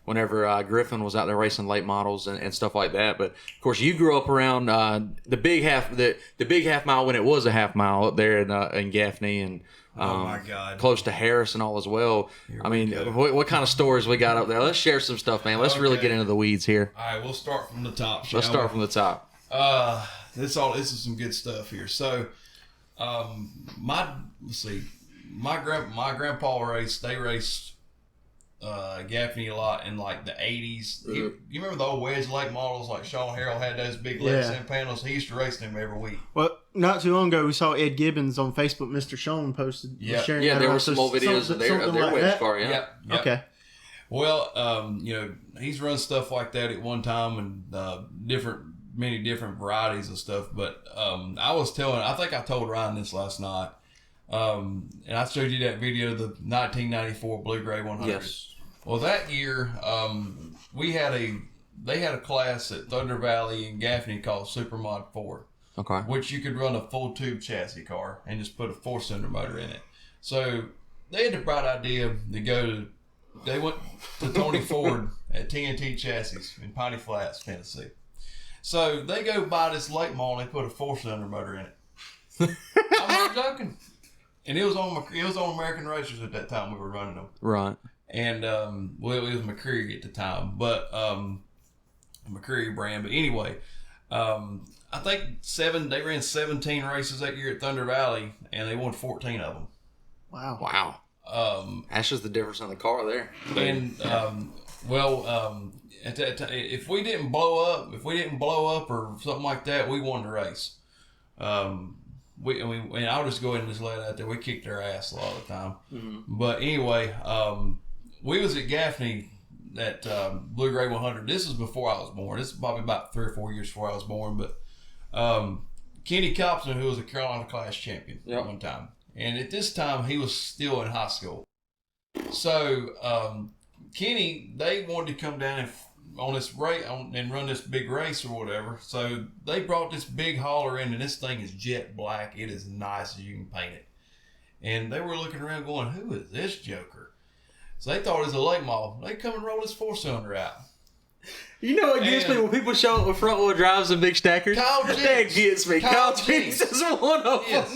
whenever Griffin was out there racing late models and stuff like that. But of course, you grew up around the big half mile when it was a half mile up there in Gaffney and oh my God, close to Harris and all as well. What kind of stories we got up there? Let's share some stuff, man. Let's really get into the weeds here. All right, we'll start from the top. Let's start from the top. This is some good stuff here. So, my grandpa raced. They raced Gaffney a lot in like the 80s. You remember the old wedge late models like Sean Harrell had those big left panels? He used to race them every week. Well, not too long ago we saw Ed Gibbons on Facebook. Mr. Sean posted sharing there were some old videos of their wedge car. Yeah. Okay. Well, he's run stuff like that at one time and many different varieties of stuff. But I think I told Ryan this last night. And I showed you that video of the 1994 Blue Gray 100. Yes. Well, that year, they had a class at Thunder Valley in Gaffney called Supermod 4. Okay. Which you could run a full tube chassis car and just put a 4-cylinder motor in it. So they had the bright idea they went to Tony Ford at TNT Chassis in Piney Flats, Tennessee. So they go buy this late model and they put a 4-cylinder motor in it. I'm not joking. And it was on American Racers at that time we were running them. Right. And it was McCreary at the time, but McCreary brand. But anyway, I think they ran 17 races that year at Thunder Valley, and they won 14 of them. Wow. That's just the difference in the car there. And at that time, if we didn't blow up or something like that, we won the race. And I'll just go ahead and just lay it out there. We kicked their ass a lot of the time. Mm-hmm. But anyway, we was at Gaffney at Blue Gray 100. This is before I was born. This is probably about 3 or 4 years before I was born. But Kenny Copson, who was a Carolina class champion at one time. And at this time, he was still in high school. So Kenny, they wanted to come down on this race and run this big race or whatever. So they brought this big hauler in, and this thing is jet black. It is nice as you can paint it. And they were looking around going, who is this joker? So they thought it was a late model. They come and roll this 4-cylinder out. You know what gets me when people show up with front wheel drives and big stackers? That gets me. Kyle Jinks is one of them.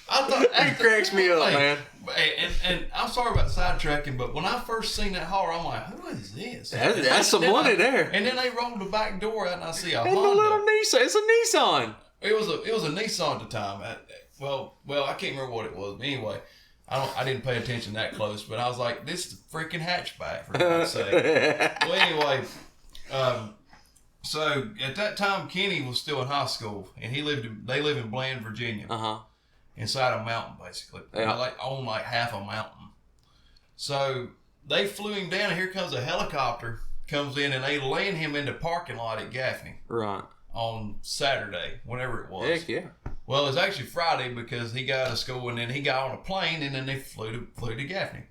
I thought that cracks me up, man. And I'm sorry about sidetracking, but when I first seen that hauler, I'm like, who is this? That's some money there. And then they rolled the back door out, and I see a Honda. Honda. A little Nissan. It's a Nissan. It was a Nissan at the time. Well, I can't remember what it was. But anyway, I didn't pay attention that close, but I was like, this is a freaking hatchback, for God's sake. Well, anyway, so at that time, Kenny was still in high school, and they live in Bland, Virginia. Inside a mountain, basically. Yeah. Like on like half a mountain. So they flew him down, and here comes a helicopter, comes in, and they land him in the parking lot at Gaffney. Right. On Saturday, whenever it was. Heck yeah. Well, it was actually Friday because he got out of school, and then he got on a plane, and then they flew to Gaffney.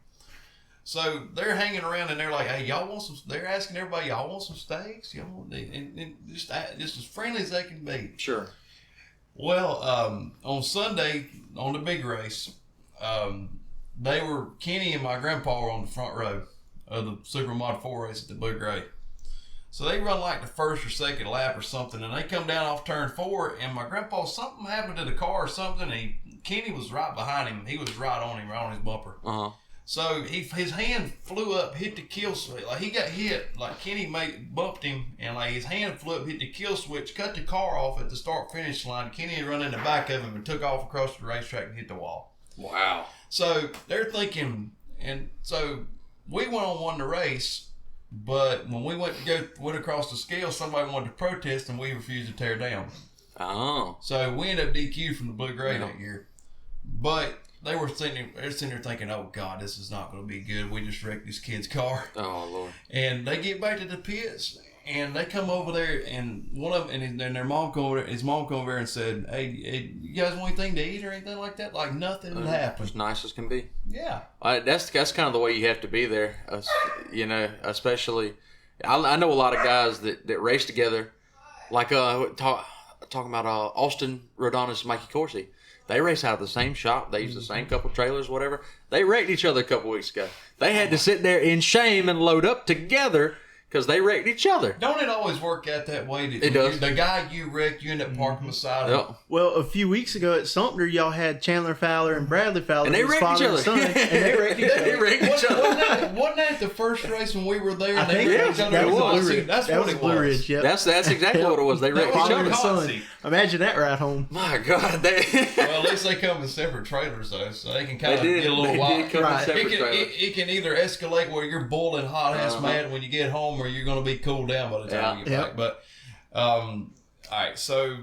So they're hanging around, and they're like, "Hey, y'all want some?" They're asking everybody, "Y'all want some steaks?" And just as friendly as they can be. Sure. Well, on Sunday, on the big race, Kenny and my grandpa were on the front row of the Supermod 4 race at the Blue Gray. So they run like the first or second lap or something, and they come down off turn 4, and my grandpa, something happened to the car or something, and Kenny was right behind him. He was right on him, right on his bumper. So his hand flew up, hit the kill switch. Like he got hit, like Kenny bumped him, and like his hand flew up, hit the kill switch, cut the car off at the start finish line. Kenny had run in the back of him and took off across the racetrack and hit the wall. Wow. So they're thinking, and so we won the race, but when we went across the scale, somebody wanted to protest, and we refused to tear down. Oh. So we ended up DQ'd from the Blue Gray that year, but. They're sitting there thinking, "Oh God, this is not going to be good. We just wrecked this kid's car." Oh Lord! And they get back to the pits, and they come over there, and one of them, and their mom come over there. His mom come over there and said, "Hey, you guys want anything to eat or anything like that?" Like nothing had happened. As nice as can be. Yeah. That's kind of the way you have to be there. You know, especially I know a lot of guys that race together, like talking about Austin Rodonis and Mikey Corsi. They race out of the same shop. They use the same couple trailers, whatever. They wrecked each other a couple weeks ago. They had to sit there in shame and load up together because they wrecked each other. Don't it always work out that way? It does. The guy you wrecked, you end up parking beside him. Yep. Well, a few weeks ago at Sumter, y'all had Chandler Fowler and Bradley Fowler. And they wrecked each other. And they wrecked each other. They wrecked each other. Wasn't that the first race when we were there? I think that was Blue Ridge. That's that what was it Blue was. Ridge, yep. That's exactly what it was. They wrecked each Father other. and son. Imagine that ride home. My God. Well, at least they come in separate trailers, though, so they can kind of get a little wild. It can either escalate where you're boiling hot ass mad when you get home, or you're going to be cooled down by the time you get back. But, all right, so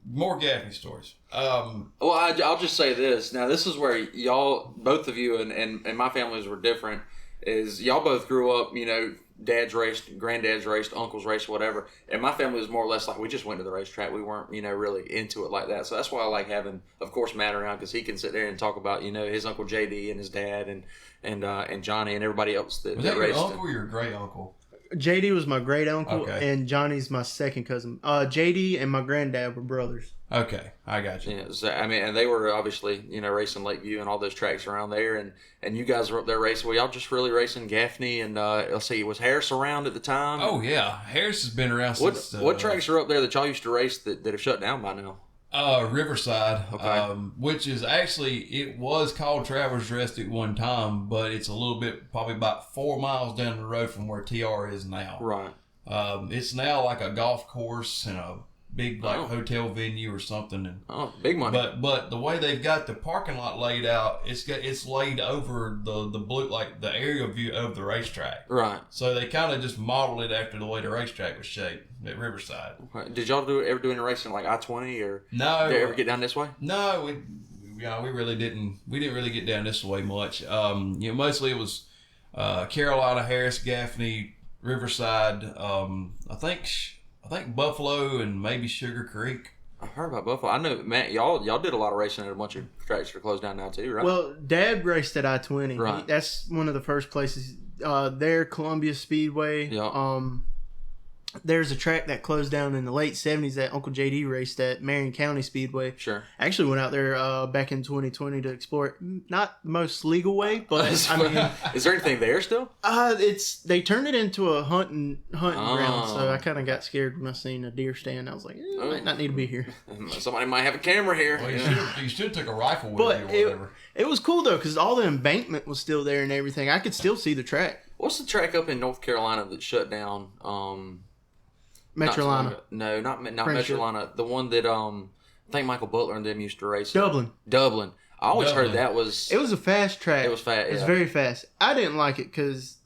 more Gaffney stories. Well, I'll just say this. Now, this is where y'all, both of you, and my families were different. Is y'all both grew up, you know, dads raced, granddads raced, uncles raced, whatever. And my family was more or less like we just went to the racetrack. We weren't, you know, really into it like that. So that's why I like having, of course, Matt around, because he can sit there and talk about, you know, his uncle JD and his dad and Johnny and everybody else that Was that raced. your uncle or your great uncle? JD was my great uncle, and Johnny's my second cousin. JD and my granddad were brothers. Okay, I got you. Yeah, so, I mean, and they were obviously, you know, racing Lakeview and all those tracks around there, and you guys were up there racing. Well, y'all just really racing Gaffney, and let's see, was Harris around at the time? Oh yeah, Harris has been around since. What tracks are up there that y'all used to race that have shut down by now? Riverside, which is actually, it was called Travelers Rest at one time, but it's a little bit, probably about 4 miles down the road from where TR is now. Right. It's now like a golf course and a big hotel venue or something. And big money. But the way they've got the parking lot laid out, it's laid over the blue, like the aerial view of the racetrack. Right. So they kind of just modeled it after the way the racetrack was shaped at Riverside. Okay. Did y'all ever do any racing like I-20 or no? Did you ever get down this way? No, we really didn't. We didn't really get down this way much. You know, mostly it was Carolina, Harris, Gaffney, Riverside. I think Buffalo and maybe Sugar Creek. I heard about Buffalo. I know, Matt, y'all did a lot of racing at a bunch of tracks that are closed down now too, right? Well, Dad raced at I-20. Right. That's one of the first places. There, Columbia Speedway. Yeah. There's a track that closed down in the late 70s that Uncle JD raced at, Marion County Speedway. Sure. I actually went out there back in 2020 to explore it. Not the most legal way, but I mean, is there anything there still? They turned it into a hunting ground, so I kind of got scared when I seen a deer stand. I was like, might not need to be here. Somebody might have a camera here. Well, you should have took a rifle with you or whatever. It was cool though, because all the embankment was still there and everything. I could still see the track. What's the track up in North Carolina that shut down? Metrolina. No, not Metrolina. The one that I think Michael Butler and them used to race. Dublin. I always heard Definitely. that was. It was a fast track. It was fast. It was Yeah. very fast. I didn't like it because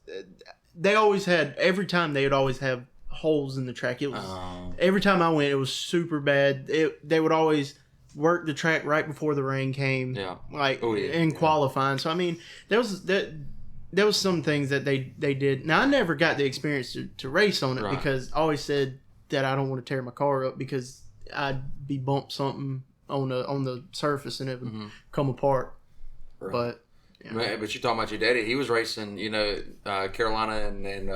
they always had, every time they would always have holes in the track. It was every time I went, it was super bad. They would always work the track right before the rain came. Yeah. Like in qualifying. So I mean, there was some things that they did. Now I never got the experience to race on it Right. because I always said that I don't want to tear my car up because I'd be bumped something on the surface and it would come apart. Right. But Man, but you're talking about your daddy. He was racing, Carolina and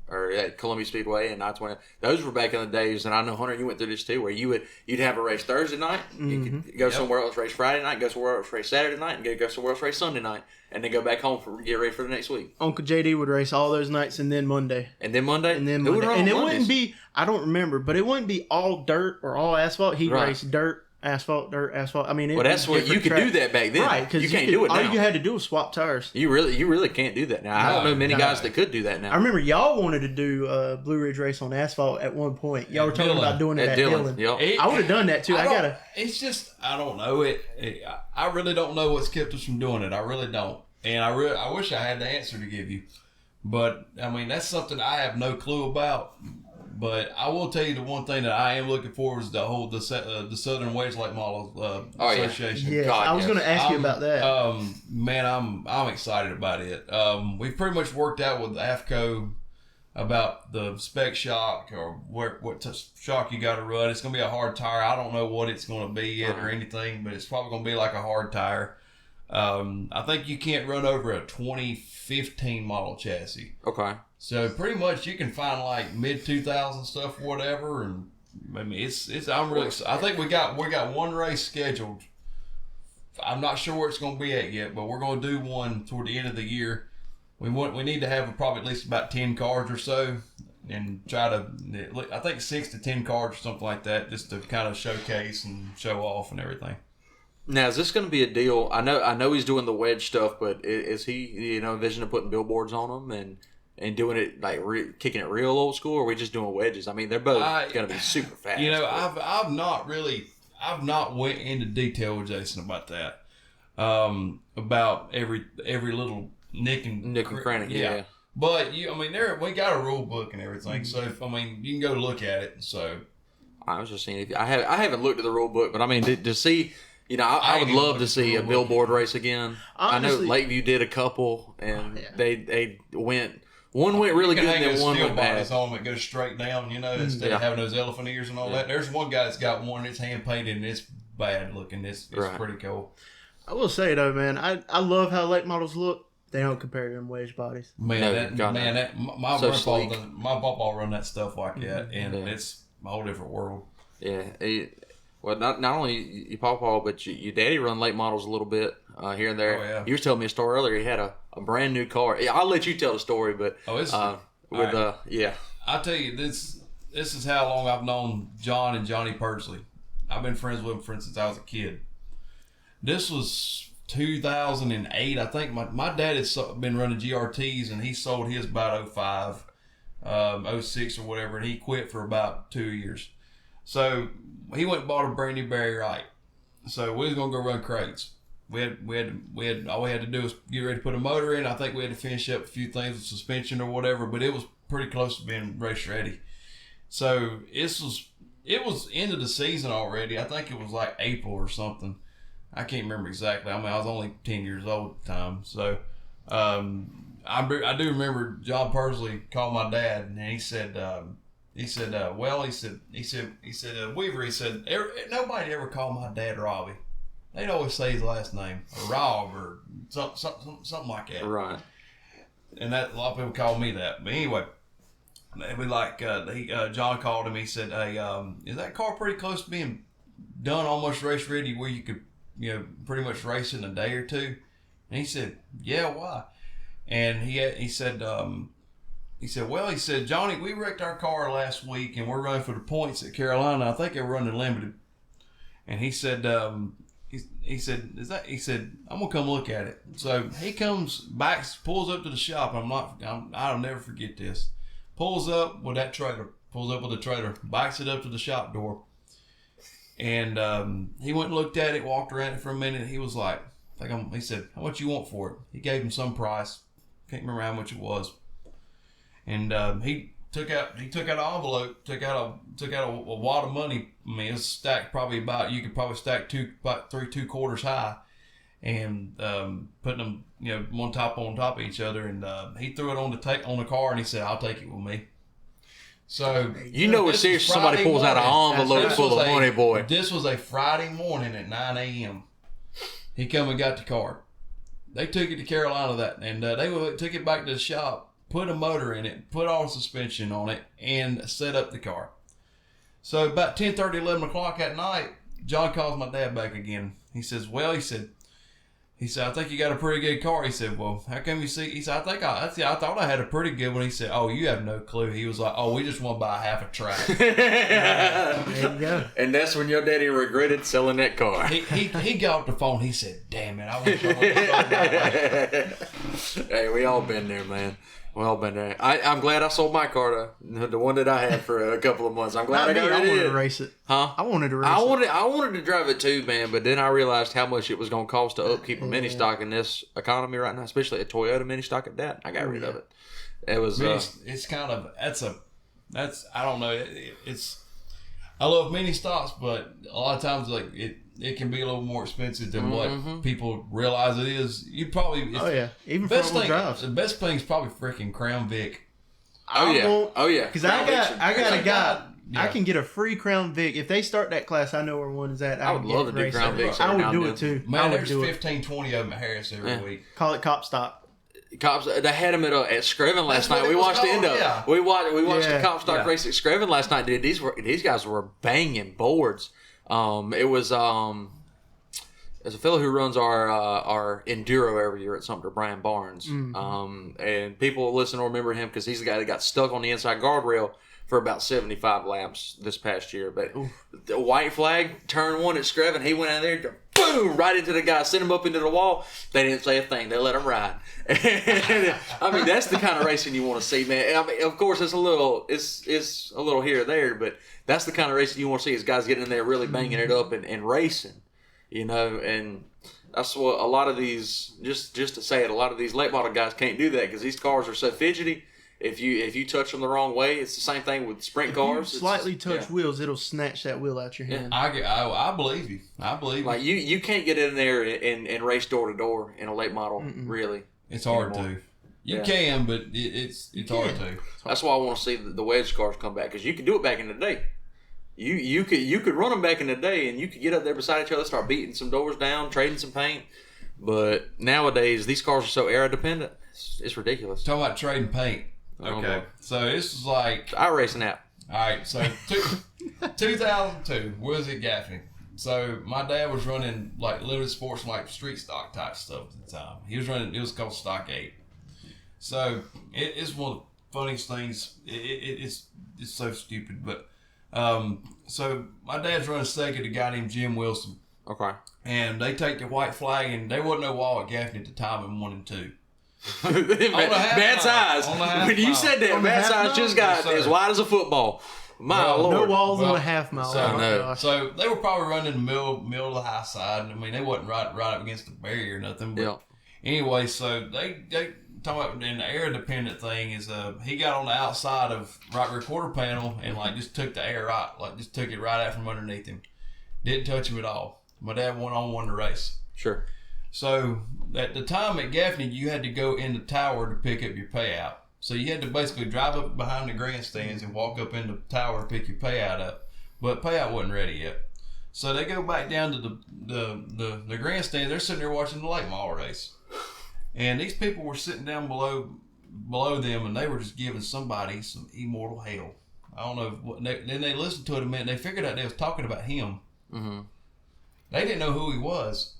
or at Columbia Speedway and I-20. Those were back in the days, and I know, Hunter, you went through this too, where you'd have a race Thursday night, you could go somewhere else, race Friday night, go somewhere else, race Saturday night, and go somewhere else, race Sunday night, and then go back home for get ready for the next week. Uncle JD would race all those nights and then Monday. And then Monday? And then Who would Monday. run And on it Mondays? wouldn't be, I don't remember, but it wouldn't be all dirt or all asphalt. He'd Right. race dirt, asphalt. I mean, Well, that's what you could do that back then. Right, because you can't do it now. all you had to do was swap tires. You really can't do that now. I don't know many guys that could do that now. I remember y'all wanted to do Blue Ridge race on asphalt at one point. Y'all were talking Dillon. about doing it At at Dillon, Dillon. yep. I would have done that too. I gotta. It's just I don't know I really don't know what's kept us from doing it. I really don't, and I wish I had the answer to give you, but I mean that's something I have no clue about. But I will tell you the one thing that I am looking for is the Southern Wedge Latemodels Association. Yes, God, I was yes. going to ask you about that. Man, I'm excited about it. We've pretty much worked out with AFCO about the spec shock or what shock you got to run. It's going to be a hard tire. I don't know what it's going to be yet or anything, but it's probably going to be like a hard tire. I think you can't run over a 2015 model chassis. Okay. So pretty much you can find like mid 2000 stuff, whatever, and I mean it's I'm really excited. I think we got one race scheduled. I'm not sure where it's going to be at yet, but we're going to do one toward the end of the year. We need to have probably at least about 10 cars or so, and try to I think 6 to 10 cars or something like that, just to kind of showcase and show off and everything. Now, is this going to be a deal? I know he's doing the wedge stuff, but is he envisioning putting billboards on them and doing it like kicking it real old school, or are we just doing wedges? I mean, they're both going to be super fast. I've not went into detail with Jason about that. About every little nick and cranny, yeah. But we got a rule book and everything, so you can go look at it. So I was just saying, I haven't looked at the rule book, but I mean to see. I would love to see a billboard race again. Honestly, I know Lakeview did a couple, and they went. One went really good, and then one went bad. On them, it goes straight down, instead of having those elephant ears and all that. There's one guy that's got one that's hand painted and it's bad looking. It's pretty cool. I will say though, man, I love how late models look. They don't compare to them wedge bodies. My So papa run that stuff like that, and it's a whole different world. Yeah. Well, not only your pawpaw, but your daddy run late models a little bit here and there. Oh, yeah. You were telling me a story earlier. He had a brand new car. Yeah, I'll let you tell the story, but I'll tell you this is how long I've known John and Johnny Pursley. I've been friends with them since I was a kid. This was 2008. I think my dad had been running GRTs, and he sold his about 05, 06 or whatever, and he quit for about 2 years. So he went and bought a brand new Barry Wright. So we was gonna go run crates. We had all we had to do was get ready to put a motor in. I think we had to finish up a few things with suspension or whatever, but it was pretty close to being race ready. So it was end of the season already. I think it was like April or something. I can't remember exactly. I was only 10 years old at the time. So I do remember John Pursley called my dad, and he said, Weaver, he said, nobody ever called my dad Robbie. They'd always say his last name, or Rob, or something like that. right. And that a lot of people call me that. But anyway, it'd be like John called him. He said, "Hey, is that car pretty close to being done, almost race ready, where you could, pretty much race in a day or two?" And he said, "Yeah, why?" And he said, "Johnny, we wrecked our car last week, and we're running for the points at Carolina. I think they're running limited." And he said, he said, "I'm gonna come look at it." So he pulls up to the shop. I'll never forget this. Pulls up with the trailer, bikes it up to the shop door. And he went and looked at it, walked around it for a minute. He was like, He said, how much you want for it? He gave him some price. Can't remember how much it was. And he took out an envelope, took out a wad of money. I mean, it's stacked probably you could probably stack about 3 quarters high, and putting them, one top on top of each other. And he threw it on the car, and he said, "I'll take it with me." So it's serious. Somebody pulls out an envelope full of money, boy. This was a Friday morning at 9 a.m. He come and got the car. They took it to Carolina and they took it back to the shop, put a motor in it, put all the suspension on it, and set up the car. So about 10:30, 11 o'clock at night, John calls my dad back again. He says, he said, I think you got a pretty good car. He said, well, how come you see? He said, I thought I had a pretty good one. He said, oh, you have no clue. He was like, oh, we just want to buy half a track. There you go. And that's when your daddy regretted selling that car. He got off the phone. He said, damn it, I wish I would. Hey, we all been there, man. We all been there. I'm glad I sold my car, the one that I had for a couple of months. I'm glad I got rid of it. I wanted to race it. Huh? I wanted to race it. I wanted to drive it too, man, but then I realized how much it was going to cost to upkeep a mini stock in this economy right now, especially a Toyota mini stock at that. I got rid of it. It was. It's kind of I don't know. I love mini stocks, but a lot of times it can be a little more expensive than what people realize it is. You probably even front-wheel drives. The best thing is probably freaking Crown Vic. Oh yeah, because I got a guy. I can get a free Crown Vic if they start that class. I know where one is at. I would love to do Crown Vics. I would do it too. Man, there's 15, 20 of them at Harris every week. Call it cop stock. Cops, they had him at Scriven last night. We watched the end of it. Yeah. We watched the cop stock race at Scriven last night. Dude, these guys were banging boards. It was there's a fellow who runs our enduro every year at Sumter, Brian Barnes. And people listen to remember him because he's the guy that got stuck on the inside guardrail for about 75 laps this past year. But the white flag, turn 1 at Scriven, he went out there, boom, right into the guy, sent him up into the wall. They didn't say a thing. They let him ride. I mean, that's the kind of racing you want to see, man. I mean, of course, it's a little here or there, but that's the kind of racing you want to see is guys getting in there really banging it up and racing, and that's what a lot of these, just to say it, a lot of these late model guys can't do that because these cars are so fidgety. If you touch them the wrong way, it's the same thing with sprint cars. You slightly touch wheels, it'll snatch that wheel out your hand. I believe you. I believe like you can't get in there and race door to door in a late model. Really, it's hard to. You can, but it's hard to. That's why I want to see the wedge cars come back because you could do it back in the day. You could run them back in the day and you could get up there beside each other, start beating some doors down, trading some paint. But nowadays these cars are so aero dependent. It's ridiculous. Talking about trading paint. Okay, so this is like iRacing app. All right, so 2002, was at Gaffney. So my dad was running like limited sports, like street stock type stuff at the time. He was running. It was called Stock 8. So it's one of the funniest things. It's so stupid, but so my dad's running second to a guy named Jim Wilson. Okay. And they take the white flag, and there wasn't no wall at Gaffney at the time in 1 and 2. Bad size. When you said that, bad size just got as wide as a football. My Lord. No walls on a half mile. So they were probably running the middle of the high side. I mean, they wasn't right up against the barrier or nothing. But anyway, so they talking about in the air dependent thing is he got on the outside of rear quarter panel and like just took the air right, like just took it right out from underneath him. Didn't touch him at all. My dad won the race. Sure. So at the time at Gaffney, you had to go in the tower to pick up your payout. So you had to basically drive up behind the grandstands and walk up in the tower and pick your payout up. But payout wasn't ready yet. So they go back down to the grandstand. They're sitting there watching the late model race. And these people were sitting down below them, and they were just giving somebody some immortal hell. I don't know. Then they listened to it a minute, and they figured out they was talking about him. Mm-hmm. They didn't know who he was.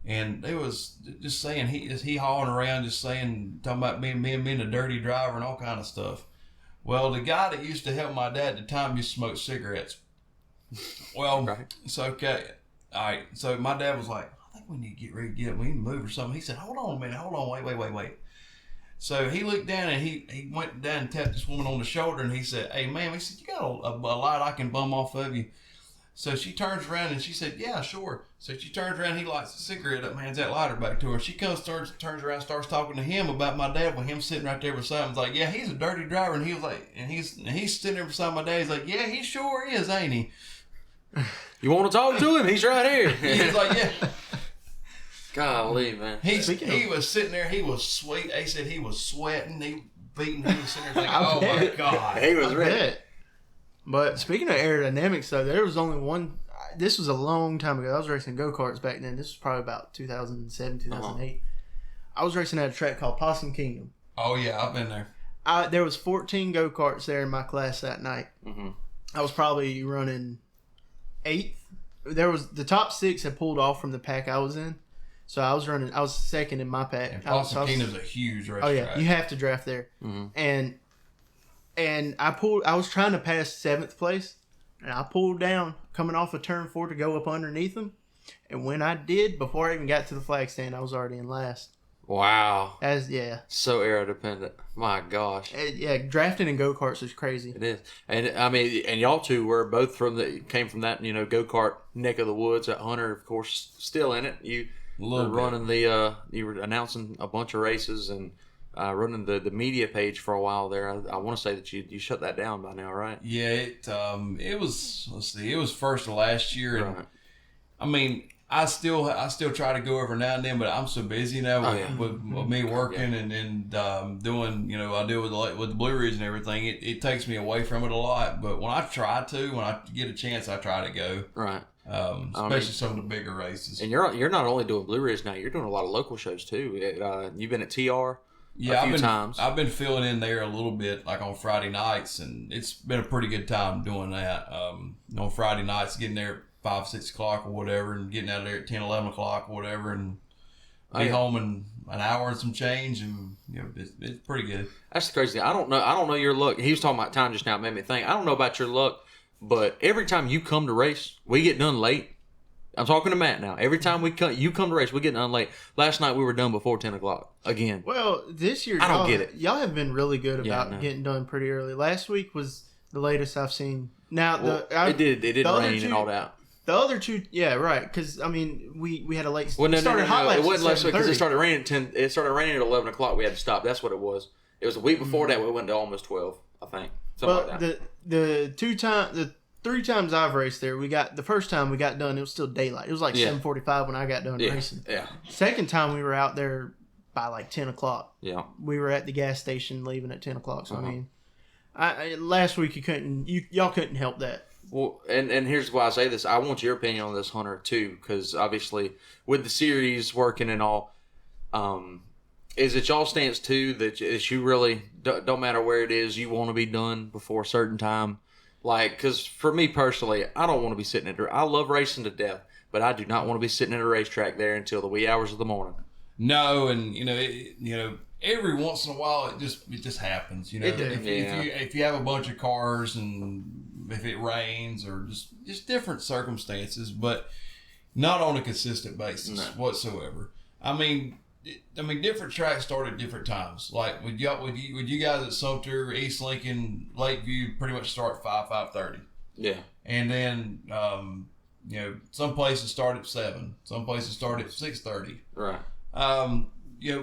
And they was just saying he hauling around, just saying, talking about being a dirty driver and all kind of stuff. Well, the guy that used to help my dad at the time used to smoke cigarettes. Well, so okay, all right. So my dad was like, I think we need to get ready to we need to move or something. He said, hold on a minute, hold on, wait. So he looked down and he went down and tapped this woman on the shoulder and he said, hey, ma'am, he said, you got a light I can bum off of you? So she turns around and she said, yeah, sure. So she turns around, he lights a cigarette up, hands that lighter back to her. She turns around, starts talking to him about my dad with him sitting right there beside him. He's like, yeah, he's a dirty driver. And he was like, and he's sitting there beside my dad. He's like, yeah, he sure is, ain't he? You want to talk to him? He's right here. He's like, yeah. Golly, man. He was sitting there, he was sweet. They said he was sweating, he beating, he was sitting there thinking, oh my God. He was ready. Bet. But speaking of aerodynamics, though, there was only one. This was a long time ago. I was racing go-karts back then. This was probably about 2007, 2008. I was racing at a track called Possum Kingdom. Oh, yeah, I've been there. There was 14 go-karts there in my class that night. Mm-hmm. I was probably running 8th. There was the top 6 had pulled off from the pack I was in. So I was second in my pack. And Possum Kingdom's a huge racetrack. Oh, yeah. You have to draft there. Mm-hmm. And I was trying to pass 7th place, and I pulled down coming off of turn 4 to go up underneath them. And when I did, before I even got to the flag stand, I was already in last. Wow. So aero dependent. My gosh. Drafting in go-karts is crazy. It is. And I mean, and y'all two were both came from that, go-kart neck of the woods. That Hunter, of course, still in it. You were running you were announcing a bunch of races and running the media page for a while there. I want to say that you shut that down by now, right? Yeah, it was. Let's see, it was first of last year, and right. I mean, I still try to go every now and then, but I'm so busy now with me working and doing. I deal with the Blue Ridge and everything. It takes me away from it a lot. But when I get a chance, I try to go. Right. Especially some of the bigger races. And you're not only doing Blue Ridge now. You're doing a lot of local shows too. You've been at TR. Yeah, times. I've been filling in there a little bit, like on Friday nights, and it's been a pretty good time doing that. On Friday nights, getting there at 5, 6 o'clock or whatever, and getting out of there at 10, 11 o'clock or whatever, and be home in an hour and some change, and it's pretty good. That's the crazy thing. I don't know your luck. He was talking about time just now. It made me think. I don't know about your luck, but every time you come to race, we get done late. I'm talking to Matt now. Every time you come to race, we get done late. Last night we were done before 10 o'clock again. Well, this year I don't get it. Y'all have been really good about getting done pretty early. Last week was the latest I've seen. Now it did rain and all that. The other two, yeah, right. Because I mean, we had a late. Well, no, it wasn't last week because it started raining at 10. It started raining at 11 o'clock. We had to stop. That's what it was. It was a week before that. We went to almost 12. I think. Something like that. the 3 times I've raced there, the first time we got done, it was still daylight. It was like 7:45 when I got done racing. Yeah. Second time we were out there by like 10 o'clock. Yeah. We were at the gas station leaving at 10 o'clock. So I mean, last week y'all couldn't help that. Well, and here's why I say this. I want your opinion on this, Hunter, too, because obviously with the series working and all, is it y'all stance too that you really don't matter where it is, you want to be done before a certain time? Like, because for me personally, I don't want to be sitting I love racing to death, but I do not want to be sitting at a racetrack there until the wee hours of the morning. No, and every once in a while it just happens. If you have a bunch of cars and if it rains or just different circumstances, but not on a consistent basis whatsoever. I mean, different tracks start at different times. Like with you guys at Sumter, East Lincoln, Lakeview, pretty much start at 5:30. Yeah. And then some places start at 7. Some places start at 6:30. Right.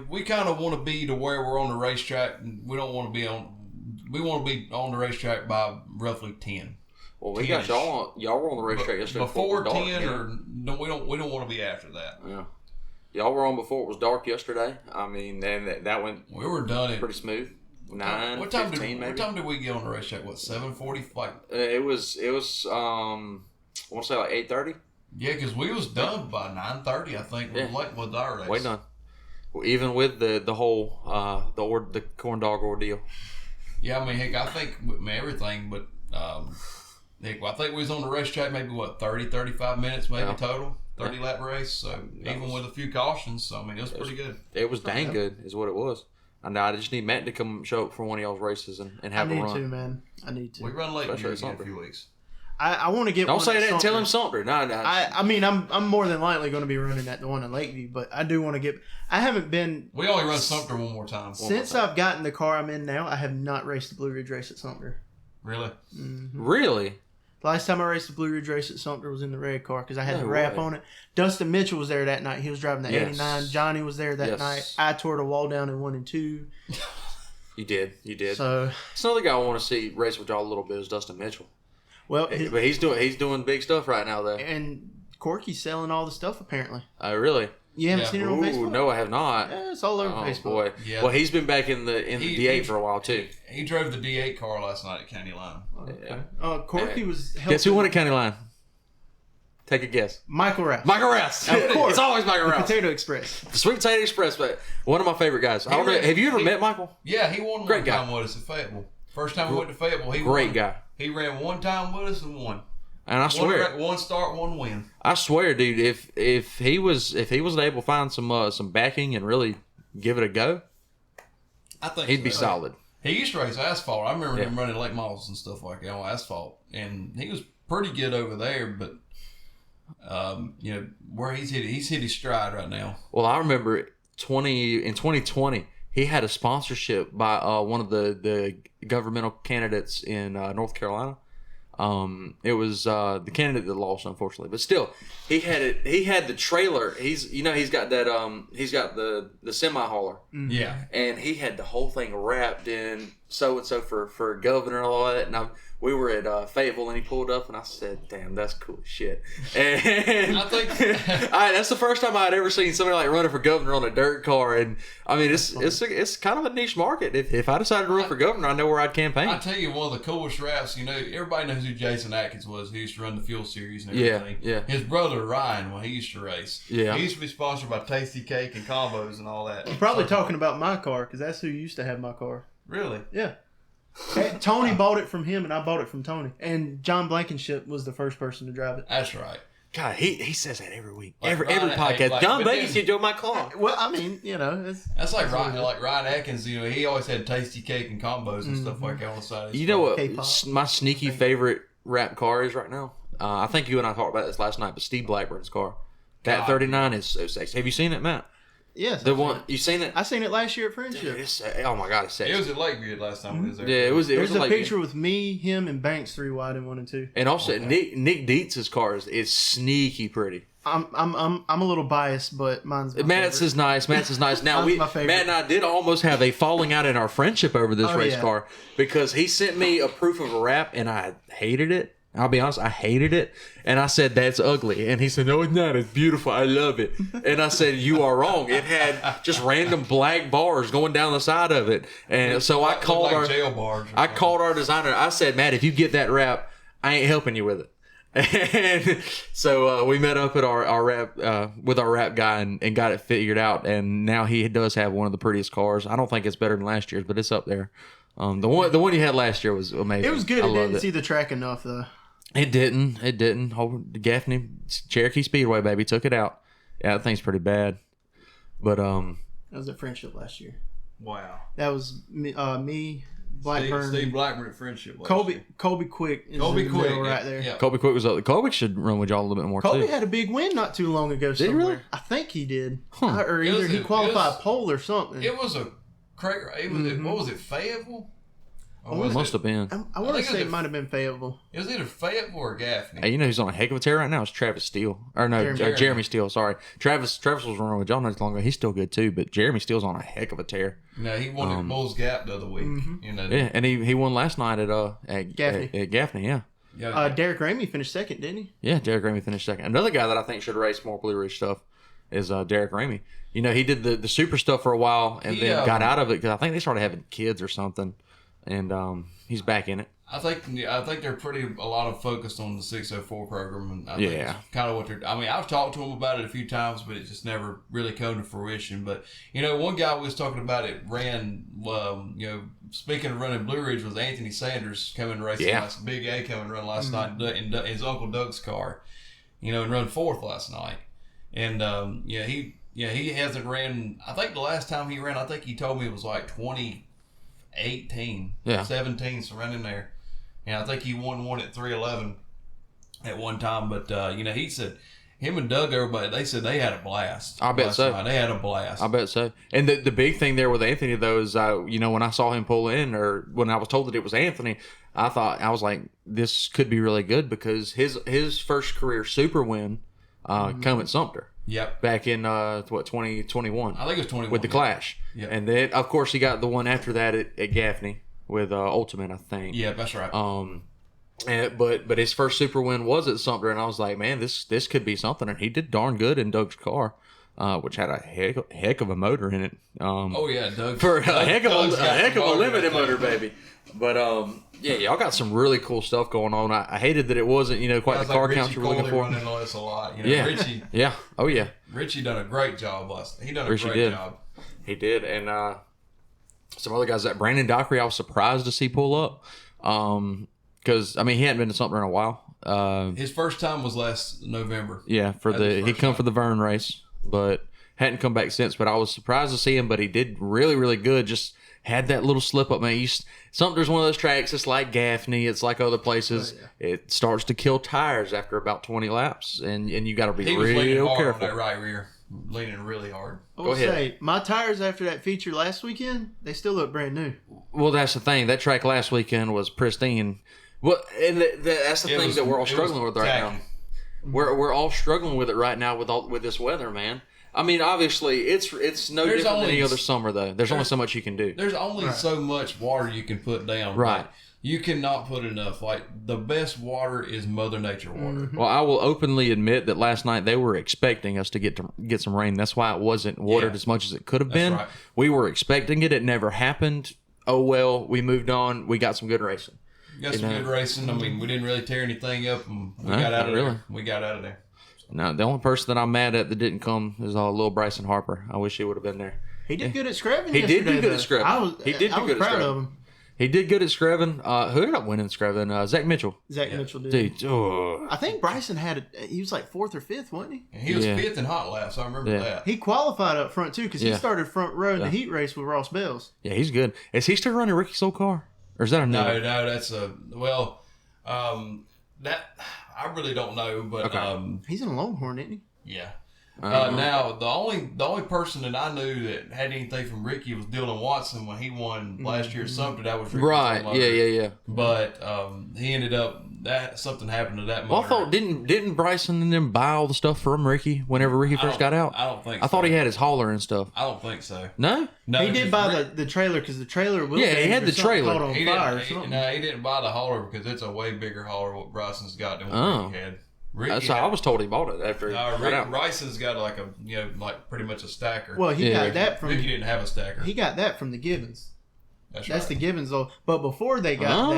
We kind of want to be to where we're on the racetrack, and we don't want to be on. We want to be on the racetrack by roughly 10. Well, we got y'all were on the racetrack yesterday before 10, or no, we don't want to be after that. Yeah. Y'all were on before it was dark yesterday. I mean, then that went. We were done at pretty smooth. 9:15 maybe. What time did we get on the racetrack? What, 7:40? Like it was. I want to say like 8:30. Yeah, because we was done by 9:30. I think. Yeah. With our race. Way done. Even with the whole the corn dog ordeal. Yeah, I mean, heck, I think everything, but heck, I think we was on the racetrack maybe 30, 35 minutes maybe total. 30 lap race, so even with a few cautions, so I mean, it was pretty good. It was dang good, is what it was. And I just need Matt to come show up for one of y'all's races and have a run. I need to, man. I need to. We run late in a few weeks. I want to get. Don't one say that. Sumter. Tell him Sumter. No. I mean, I'm more than likely going to be running at the one in Lakeview, but I do want to get. I haven't been. We only run Sumter one more time. Since I've gotten the car I'm in now, I have not raced the Blue Ridge race at Sumter. Really? Mm-hmm. Really? The last time I raced the Blue Ridge race at Sumter was in the red car because I had the wrap way. on it. Dustin Mitchell was there that night. He was driving the Yes. 89. Johnny was there that night. I tore the wall down in 1 and 2. You did. So, It's another guy I want to see race with y'all a little bit is Dustin Mitchell. well, But he's doing big stuff right now, though. and Corky's selling all the stuff apparently. Really? You haven't Yeah. seen it on Ooh, Facebook? no, I have not. Yeah, it's all over Oh Facebook. boy. Yeah. Well, he's been back in the D8 for a while too. He drove the D8 car last night at County Line. Okay. Corky was helping. Guess who won at County Line? Take a guess. Michael Rouse. Michael Rouse. Of course. It's always Michael Rouse. Potato Express. The Sweet Potato Express, but one of my favorite guys. I don't know. Have you ever met Michael? Yeah, he won Great one guy. time with us at Fayetteville. First time we went to Fayetteville, he Great won. guy. He ran one time with us and won. And I swear, One start, one win. dude, if he was able to find some backing and really give it a go, I think he'd be so. solid. He used to race asphalt. I remember him running late models and stuff like that on asphalt, and he was pretty good over there. But where he's hit his stride right now. Well, I remember in 2020, he had a sponsorship by one of the governmental candidates in North Carolina. It was the candidate that lost, unfortunately, but still, he had it. He had the trailer. He's got that. He's got the semi hauler. Yeah. And he had the whole thing wrapped in so and so for governor and all that. And we were at Fayetteville, and he pulled up, and I said, "Damn, that's cool as shit." And I think that's the first time I had ever seen somebody like running for governor on a dirt car. And I mean, it's kind of a niche market. If I decided to run for governor, I know where I'd campaign. I tell you, one of the coolest wraps. Everybody knows who Jason Atkins was. Who used to run the Fuel Series and everything. Yeah. His brother Ryan, when he used to race. Yeah. He used to be sponsored by Tasty Cake and combos and all that. Probably talking about my car because that's who used to have my car. Really? Yeah. And Tony bought it from him, and I bought it from Tony. And John Blankenship was the first person to drive it. That's right. God, he says that every week, Like every Ryan, podcast. like, John but Vegas then- drove my car. Well, I mean, That's like Ryan Atkins. He always had Tasty Cake and combos and stuff like that on the side of his You know car. what? K-pop. My sneaky favorite rap car is right now. I think you and I talked about this last night, but Steve Blackburn's car. That God. 39 is so sexy. Have you seen it, Matt? yes. The one you seen it? I seen it last year at Friendship. Oh my god, it's sexy. It was at Lakeview last time we was there. Yeah, it was. There's a like, picture with me, him, and Banks 3 wide in 1 and 2. And also Nick Dietz's car is sneaky pretty. I'm a little biased, but mine's my Matt's favorite. is nice. Matt's is nice. Now Mine's my favorite. Matt and I did almost have a falling out in our friendship over this Oh, race yeah. car because he sent me a proof of a wrap and I hated it. I'll be honest, I hated it. And I said, "That's ugly." And he said, "No, it's not. It's beautiful. I love it." And I said, "You are wrong. It had just random black bars going down the side of it." And so I called like jail bars. I called our designer. I said, "Matt, if you get that wrap, I ain't helping you with it." And so we met up at our wrap with our wrap guy and got it figured out. And now he does have one of the prettiest cars. I don't think it's better than last year's, but it's up there. The one you had last year was amazing. It was good. I It loved didn't see the track enough, though. It didn't. Gaffney, Cherokee Speedway, baby, took it out. Yeah, that thing's pretty bad. But That was at Friendship last year. Wow. That was me Blackburn, Steve Blackburn at Friendship. last Colby year. Quick is Colby in the Quick middle right there. Yeah. Colby Quick was up. Colby should run with y'all a little bit more Colby too. had a big win not too long ago. Did he somewhere. really? I think he did. Huh. Or It was either he a- qualified it was- pole or something. It was a crazy. What was it? Fayetteville. Or was Must it? have been. I want to think it say was it might have been Fayetteville. It was either Fayetteville or Gaffney. Hey, you know who's on a heck of a tear right now? It's Travis Steele. Or no, Jeremy Steele. Sorry, Travis was running with John not too long ago. He's still good too, but Jeremy Steele's on a heck of a tear. No, he won at Bulls Gap the other week. Yeah, and he won last night at Gaffney. At Gaffney. Yeah, Yeah, Derek Ramey finished second, didn't he? yeah. Derek Ramey finished second. Another guy that I think should race more Blue Ridge stuff is Derek Ramey. You know, he did the super stuff for a while and then got out of it because I think they started having kids or something, and he's back in it. I think they're a lot of focused on the 604 program, and I think Yeah. it's kind of what they're. I mean, I've talked to them about it a few times, but it just never really come to fruition. But one guy we was talking about it ran. Speaking of running Blue Ridge, was Anthony Sanders coming racing last Big A coming run last night in his uncle Doug's car, and run fourth last night, and he hasn't ran. I think the last time he ran, I think he told me it was like 2018, 17, so running there. And I think he won one at 311 at one time. But, he said him and Doug, everybody, they said they had a blast. I bet so. They had a blast. I bet so. And the big thing there with Anthony, though, is, when I saw him pull in, or when I was told that it was Anthony, I was like, this could be really good, because his first career super win come at Sumter. Yep. Back in, 2021. I think it was 21. With the Clash. Yep. And then, of course, he got the one after that at Gaffney with Ultimate, I think. Yeah, that's right. But his first super win was at Sumter, and I was like, man, this could be something. And he did darn good in Doug's car, which had a heck of a motor in it. Doug. For a heck of a limited motor, baby. But y'all got some really cool stuff going on. I hated that it wasn't quite the car count you were looking for. Running on this a lot. Richie. Yeah. Oh yeah. Richie done a great job last. He done a Richie great job. He did, and some other guys. That Brandon Dockery, I was surprised to see pull up. Because he hadn't been to Sumter in a while. His first time was last November. Yeah, he come for the Vern race, but hadn't come back since. But I was surprised to see him. But he did really, really good. Just had that little slip up, man. Sumter's one of those tracks. It's like Gaffney. It's like other places. Oh, yeah. It starts to kill tires after about 20 laps, and you got to be real careful. On that right rear, leaning really hard. I will say, my tires after that feature last weekend, they still look brand new. Well, that's the thing. That track last weekend was pristine. Well, and that's the thing that we're all struggling with right now. We're all struggling with it right now with this weather, man. Obviously, it's no different than any other summer, though. There's only so much you can do. There's only so much water you can put down. Right. Like, you cannot put enough. Like, the best water is Mother Nature water. Mm-hmm. Well, I will openly admit that last night they were expecting us to get some rain. That's why it wasn't watered as much as it could have been. Right. We were expecting it. It never happened. Oh, well, we moved on. We got some good racing. Got some good racing. We didn't really tear anything up, and we got out of there. We got out of there. No, the only person that I'm mad at that didn't come is little Bryson Harper. I wish he would have been there. He did good at scrubbing. He did do good at scrubbing. He did do good at proud scrubbing. of him. He did good at scrubbing. Who ended up winning scrubbing? Zach Mitchell. Zach Mitchell did. Dude, I think Bryson he was like 4th or 5th, wasn't he? And he was 5th in hot laps. I remember that. He qualified up front too, because he started front row in the heat race with Ross Bells. Yeah, he's good. Is he still running Ricky's old car, or is that a new? No, that's that I really don't know, but he's in a Longhorn, isn't he? Yeah. Now the only person that I knew that had anything from Ricky was Dylan Watson when he won last year at Sumter. That was Ricky. Right. Yeah. But he ended up something happened to that motor. Well, I thought didn't Bryson and them buy all the stuff from Ricky whenever Ricky first got out? I don't think. I thought he had his hauler and stuff. I don't think so. No. He did buy the trailer, because the trailer he had the trailer. Caught on fire. He didn't buy the hauler because it's a way bigger hauler what Bryson's got than what Ricky had. That's how I was told he bought it after. Bryson's got like pretty much a stacker. Well, he got that from. Ricky didn't have a stacker. He got that from the Gibbons. That's the Gibbons old. But before they got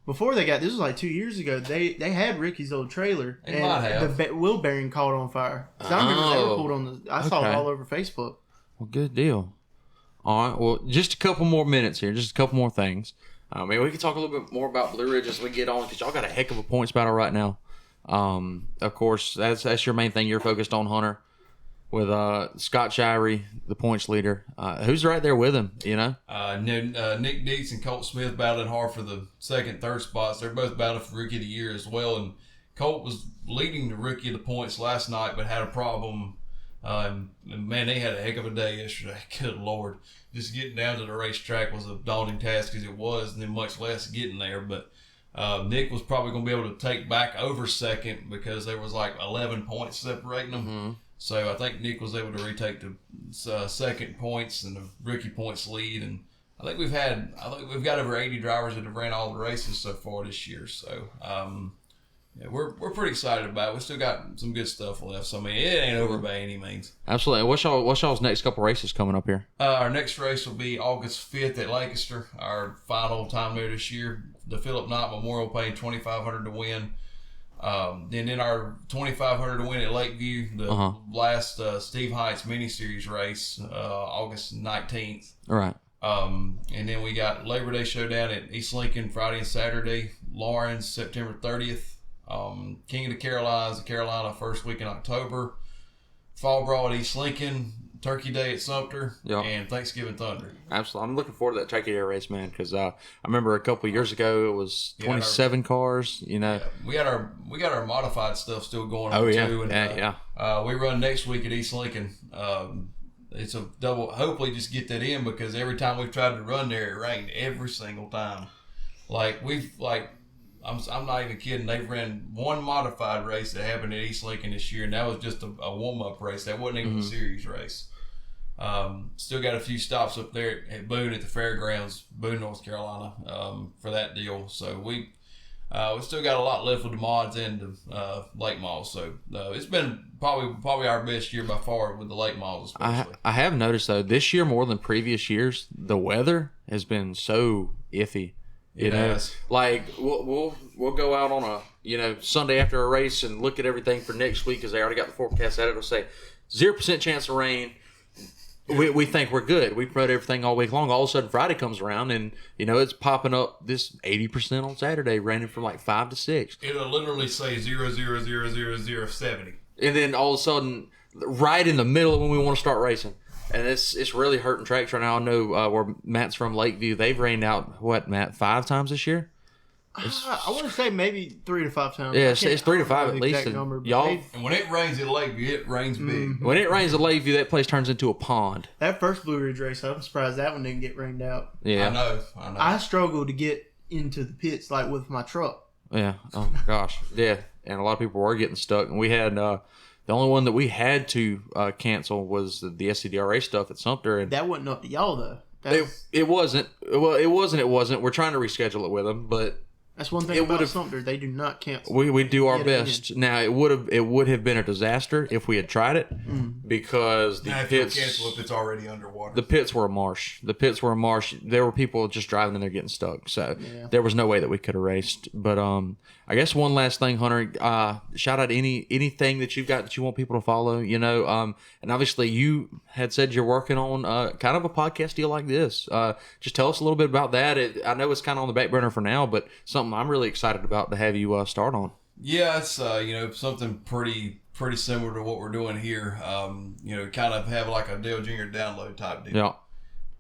this was like 2 years ago. They had Ricky's old trailer, they might have. The wheel bearing caught on fire. I remember they were pulled on I saw it all over Facebook. Well, good deal. All right. Well, just a couple more minutes here. Just a couple more things. We can talk a little bit more about Blue Ridge as we get on, because y'all got a heck of a points battle right now. Of course, that's your main thing you're focused on, Hunter, with Scott Shirey, the points leader. Who's right there with him, Nick Dietz and Colt Smith battling hard for the second, third spots. They're both battling for Rookie of the Year as well, and Colt was leading the Rookie of the points last night, but had a problem. Man, they had a heck of a day yesterday. Good Lord. Just getting down to the racetrack was a daunting task, as it was, and then much less getting there, but Nick was probably going to be able to take back over second, because there was like 11 points separating them. Mm-hmm. So I think Nick was able to retake the second points and the rookie points lead. And I think we've got over 80 drivers that have ran all the races so far this year. So we're pretty excited about it. We still got some good stuff left. So it ain't over by any means. Absolutely. What's y'all's next couple races coming up here? Our next race will be August 5th at Lancaster. Our final time there this year. The Philip Knott Memorial, paying $2,500 to win. Then our $2,500 to win at Lakeview, the last Steve Heights mini series race, August 19th. Right. And then we got Labor Day Showdown at East Lincoln Friday and Saturday. Lawrence September 30th. King of the Carolinas, Carolina first week in October. Fall Brawl at East Lincoln Turkey Day at Sumter, Yep. and Thanksgiving Thunder. Absolutely. I'm looking forward to that Turkey Day race, man, because I remember a couple of years ago it was 27 cars. You know, We got our modified stuff still going on oh yeah, too. And, we run next week at East Lincoln. It's a double. Hopefully, just get that in because every time we've tried to run there, it rained every single time. I'm not even kidding. They've ran one modified race that happened at East Lincoln this year, and that was just a warm up race. That wasn't even a series race. Still got a few stops up there at Boone at the fairgrounds, Boone, North Carolina, for that deal. So we still got a lot left with the mods and the late models. So it's been probably our best year by far with the late models, especially. I have noticed though this year more than previous years, the weather has been so iffy. You know, like we'll go out on a Sunday after a race and look at everything for next week because they already got the forecast out. It'll say 0% chance of rain. We think we're good. We promote everything all week long. All of a sudden Friday comes around and it's popping up this 80% on Saturday, raining from like 5 to 6. It'll literally say 0.0000070. And then all of a sudden, right in the middle of when we want to start racing. And it's really hurting tracks right now. I know where Matt's from, Lakeview. They've rained out, what, Matt, 5 times this year? I want to say maybe 3 to 5 times. Yeah, it's 3 to 5 at least. Number, y'all, and when it rains at Lakeview, it rains big. When it rains at Lakeview, that place turns into a pond. That first Blue Ridge race, I'm surprised that one didn't get rained out. Yeah. I know. I struggled to get into the pits like with my truck. Yeah. Oh, my gosh. Yeah. And a lot of people were getting stuck. And we had... the only one that we had to cancel was the SCDRA stuff at Sumter, and that wasn't up to y'all though. It wasn't. Well, it wasn't. We're trying to reschedule it with them, but that's one thing about Sumter. They do not cancel. We do our best. Now it would have been a disaster if we had tried it because the pits cancel if it's already underwater. The pits were a marsh. There were people just driving in there getting stuck. So there was no way that we could have raced. But I guess one last thing, Hunter. Shout out anything that you've got that you want people to follow. And obviously you had said you're working on kind of a podcast deal like this. Just tell us a little bit about that. I know it's kind of on the back burner for now, but something I'm really excited about to have you start on. Yeah, it's something pretty similar to what we're doing here. Kind of have like a Dale Jr. download type deal. Yeah.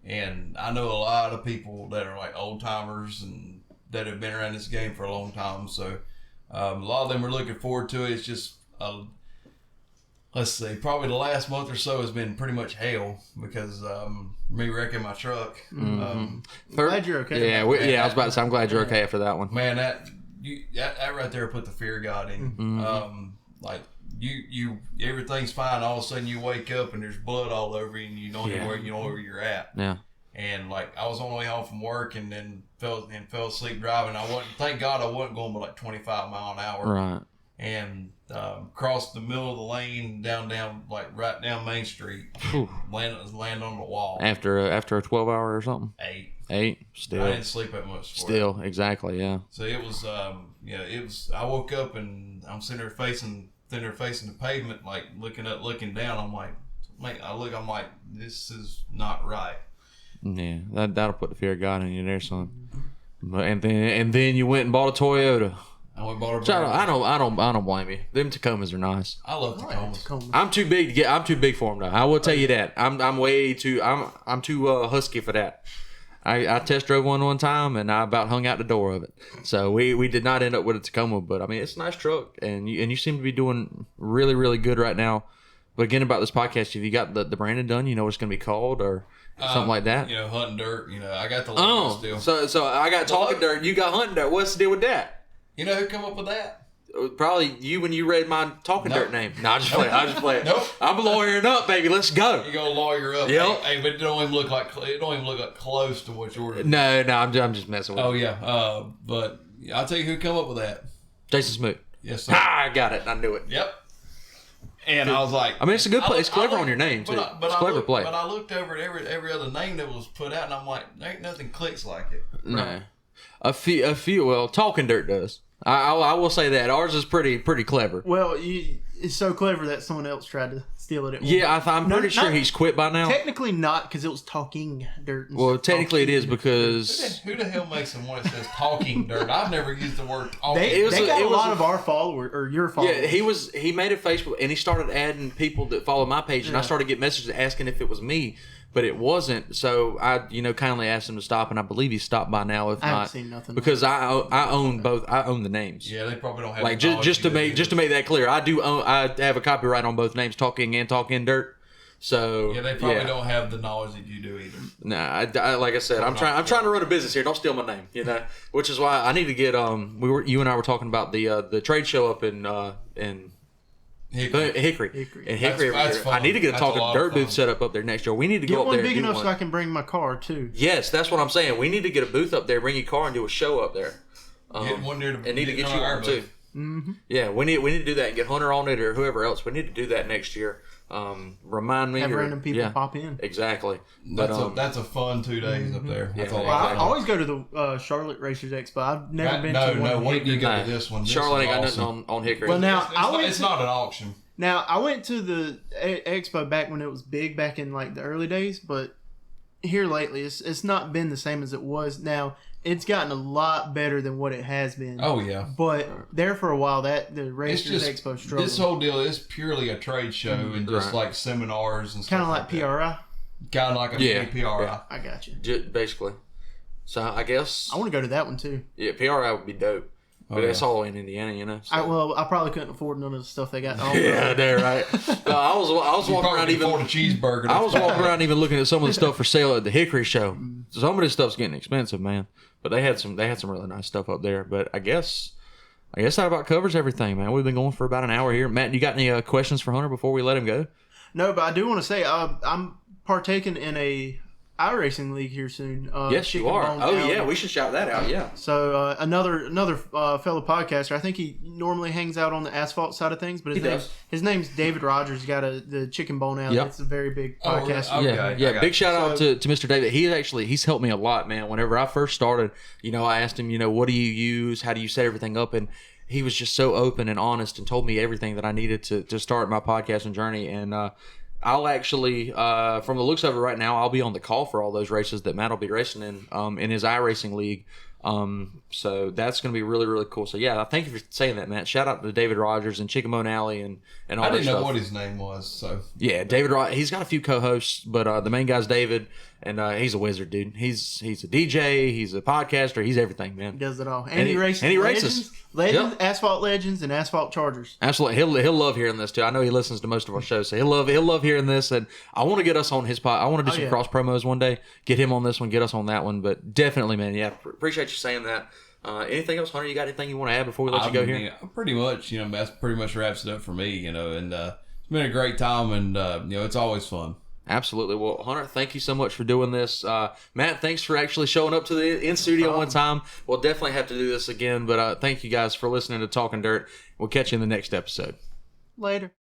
And I know a lot of people that are like old timers and that have been around this game for a long time. So a lot of them are looking forward to it. It's just let's see, probably the last month or so has been pretty much hell because me wrecking my truck. Glad you're okay. Yeah, I was about to say, I'm glad you're okay after that one. Man, that right there put the fear of God in. Like you everything's fine. All of a sudden you wake up and there's blood all over you and you don't know where you're at. Yeah. And like I was on the way home from work and then fell asleep driving. Thank God I wasn't going by like 25 mile an hour. Right. And crossed the middle of the lane down like right down Main Street. Land on the wall. After a 12-hour or something. 8. Still. I didn't sleep that much. Still, exactly. Yeah. So it was. It was. I woke up and I'm sitting there facing the pavement, like looking down. I'm like, I'm like, this is not right. Yeah, that'll put the fear of God in you there, son. But and then you went and bought a Toyota. I went and bought a. Which I don't blame you. Them Tacomas are nice. I love Tacomas. I'm too big for them though. I will tell you that. I'm way too. I'm too husky for that. I test drove one time and I about hung out the door of it. So we did not end up with a Tacoma, but I mean it's a nice truck and you seem to be doing really really good right now. But again about this podcast, have you got the branding done? You know what it's going to be called or something like that? Hunting dirt. I got the logo still. So I got Talkin Dirt. You got Hunting Dirt. What's the deal with that? You know who come up with that? Probably you when you read my Talkin Dirt name. No, I just play it. Nope. I'm lawyering up, baby. Let's go. You gonna lawyer up? Yep. Hey, but it don't even look like close to what yours is. No, I'm just messing with you. Oh yeah. But I'll tell you who come up with that. Jason Smoot. Yes, sir. I got it. I knew it. Yep. And I was like, I mean, it's a good play. It's clever on your name too. It's a clever play. But I looked over at every other name that was put out, and I'm like, there ain't nothing clicks like it. No. A few. Well, Talkin Dirt does. I will say that ours is pretty clever. Well, it's so clever that someone else tried to steal it at Yeah, I'm No, pretty sure not- he's quit by now. Technically not, because it was Talking Dirt. Well, technically it is because Who the hell makes one that says talking dirt? I've never used the word talking. They It was got a- a lot of our followers, or your followers. yeah, he made a Facebook and he started adding people that follow my page, and I started getting messages asking if it was me, but it wasn't. So I, kindly asked him to stop, and I believe he stopped by now. If I haven't not, seen nothing. because I own both. I own the names. Yeah, they probably don't have Like the knowledge just to you make do. that clear, I do own. I have a copyright on both names, Talking and Talking Dirt. So Yeah, they probably don't have the knowledge that you do either. Nah, I like I said, I'm trying to run a business here. Don't steal my name, Which is why I need to get you and I were talking about the trade show up in Hickory. In Hickory That's every year. fun. I need to get a That's Talking a lot Dirt of fun. booth set up there next year. We need to Get go up one there. big and do enough one. so I can bring my car too. Yes, that's what I'm saying. We need to get a booth up there, bring your car, and do a show up there. Get one there to and need to get you our one too. booth. Mm-hmm. Yeah, we need to do that and get Hunter on it or whoever else. We need to do that next year. Remind me. Have or- random people yeah, pop in. Exactly. But That's a fun 2 days up there. That's Yeah. all Well, I I always go to the Charlotte Racers Expo. I've never been to one. No, in wait till you Hickory. go to this one. This Charlotte is ain't got awesome. nothing on Hickory. Well, now It's not an auction. Now, I went to the expo back when it was big, back in like the early days, but here lately, it's not been the same as it was. Now, it's gotten a lot better than what it has been. Oh yeah. But there for a while, the It's Racers just Expo struggled. this whole deal is purely a trade show and just Right. like seminars and stuff. Kind of like PRI. Kind of like a Yeah. mini PRI. Yeah. I got you. Basically. So I guess I want to go to that one too. yeah, PRI would be dope. But that's yeah. all in Indiana, so. I probably couldn't afford none of the stuff they got. Yeah, there, right. I was You walking around probably can afford a even. cheeseburger. I was walking around even looking at some of the stuff for sale at the Hickory show. Some of this stuff's getting expensive, man. But they had some really nice stuff up there. But I guess that about covers everything, man. We've been going for about an hour here. Matt, you got any questions for Hunter before we let him go? No, but I do want to say I'm partaking in a iRacing league here soon. Yes, you Chicken are. Bone Oh Alley. yeah, we should shout that out. Yeah. So another fellow podcaster. I think he normally hangs out on the asphalt side of things, but his name's David Rogers. He's got the Chicken Bone Alley. Yep. It's a very big Oh, really? podcast. Okay. Yeah, I yeah. got Big you. shout out to Mr. David. He's helped me a lot, man. Whenever I first started, I asked him, what do you use? How do you set everything up? And he was just so open and honest and told me everything that I needed to start my podcasting journey. And I'll actually, from the looks of it right now, I'll be on the call for all those races that Matt will be racing in his iRacing league. So that's going to be really, really cool. So yeah, thank you for saying that, Matt. Shout out to David Rogers and Chicken Bone Alley and all I that didn't know stuff. what his name was, so Yeah, David. He's got a few co-hosts, but the main guy's David, and he's a wizard, dude. He's a DJ, he's a podcaster, he's everything, man. He does it all, and he races. And he races. Legends, Yep. Asphalt Legends, and Asphalt Chargers. Absolutely, he'll love hearing this too. I know he listens to most of our shows, so he'll love hearing this. And I want to get us on his pod. I want to do some yeah. cross promos one day. Get him on this one, get us on that one. But definitely, man, yeah, appreciate you saying that. Anything else, Hunter? You got anything you want to add before we let you go here? Pretty much, that's pretty much wraps it up for me, and it's been a great time, and it's always fun. Absolutely. Well, Hunter, thank you so much for doing this. Matt, thanks for actually showing up to the in studio one time. We'll definitely have to do this again, but thank you guys for listening to Talking Dirt. We'll catch you in the next episode. Later.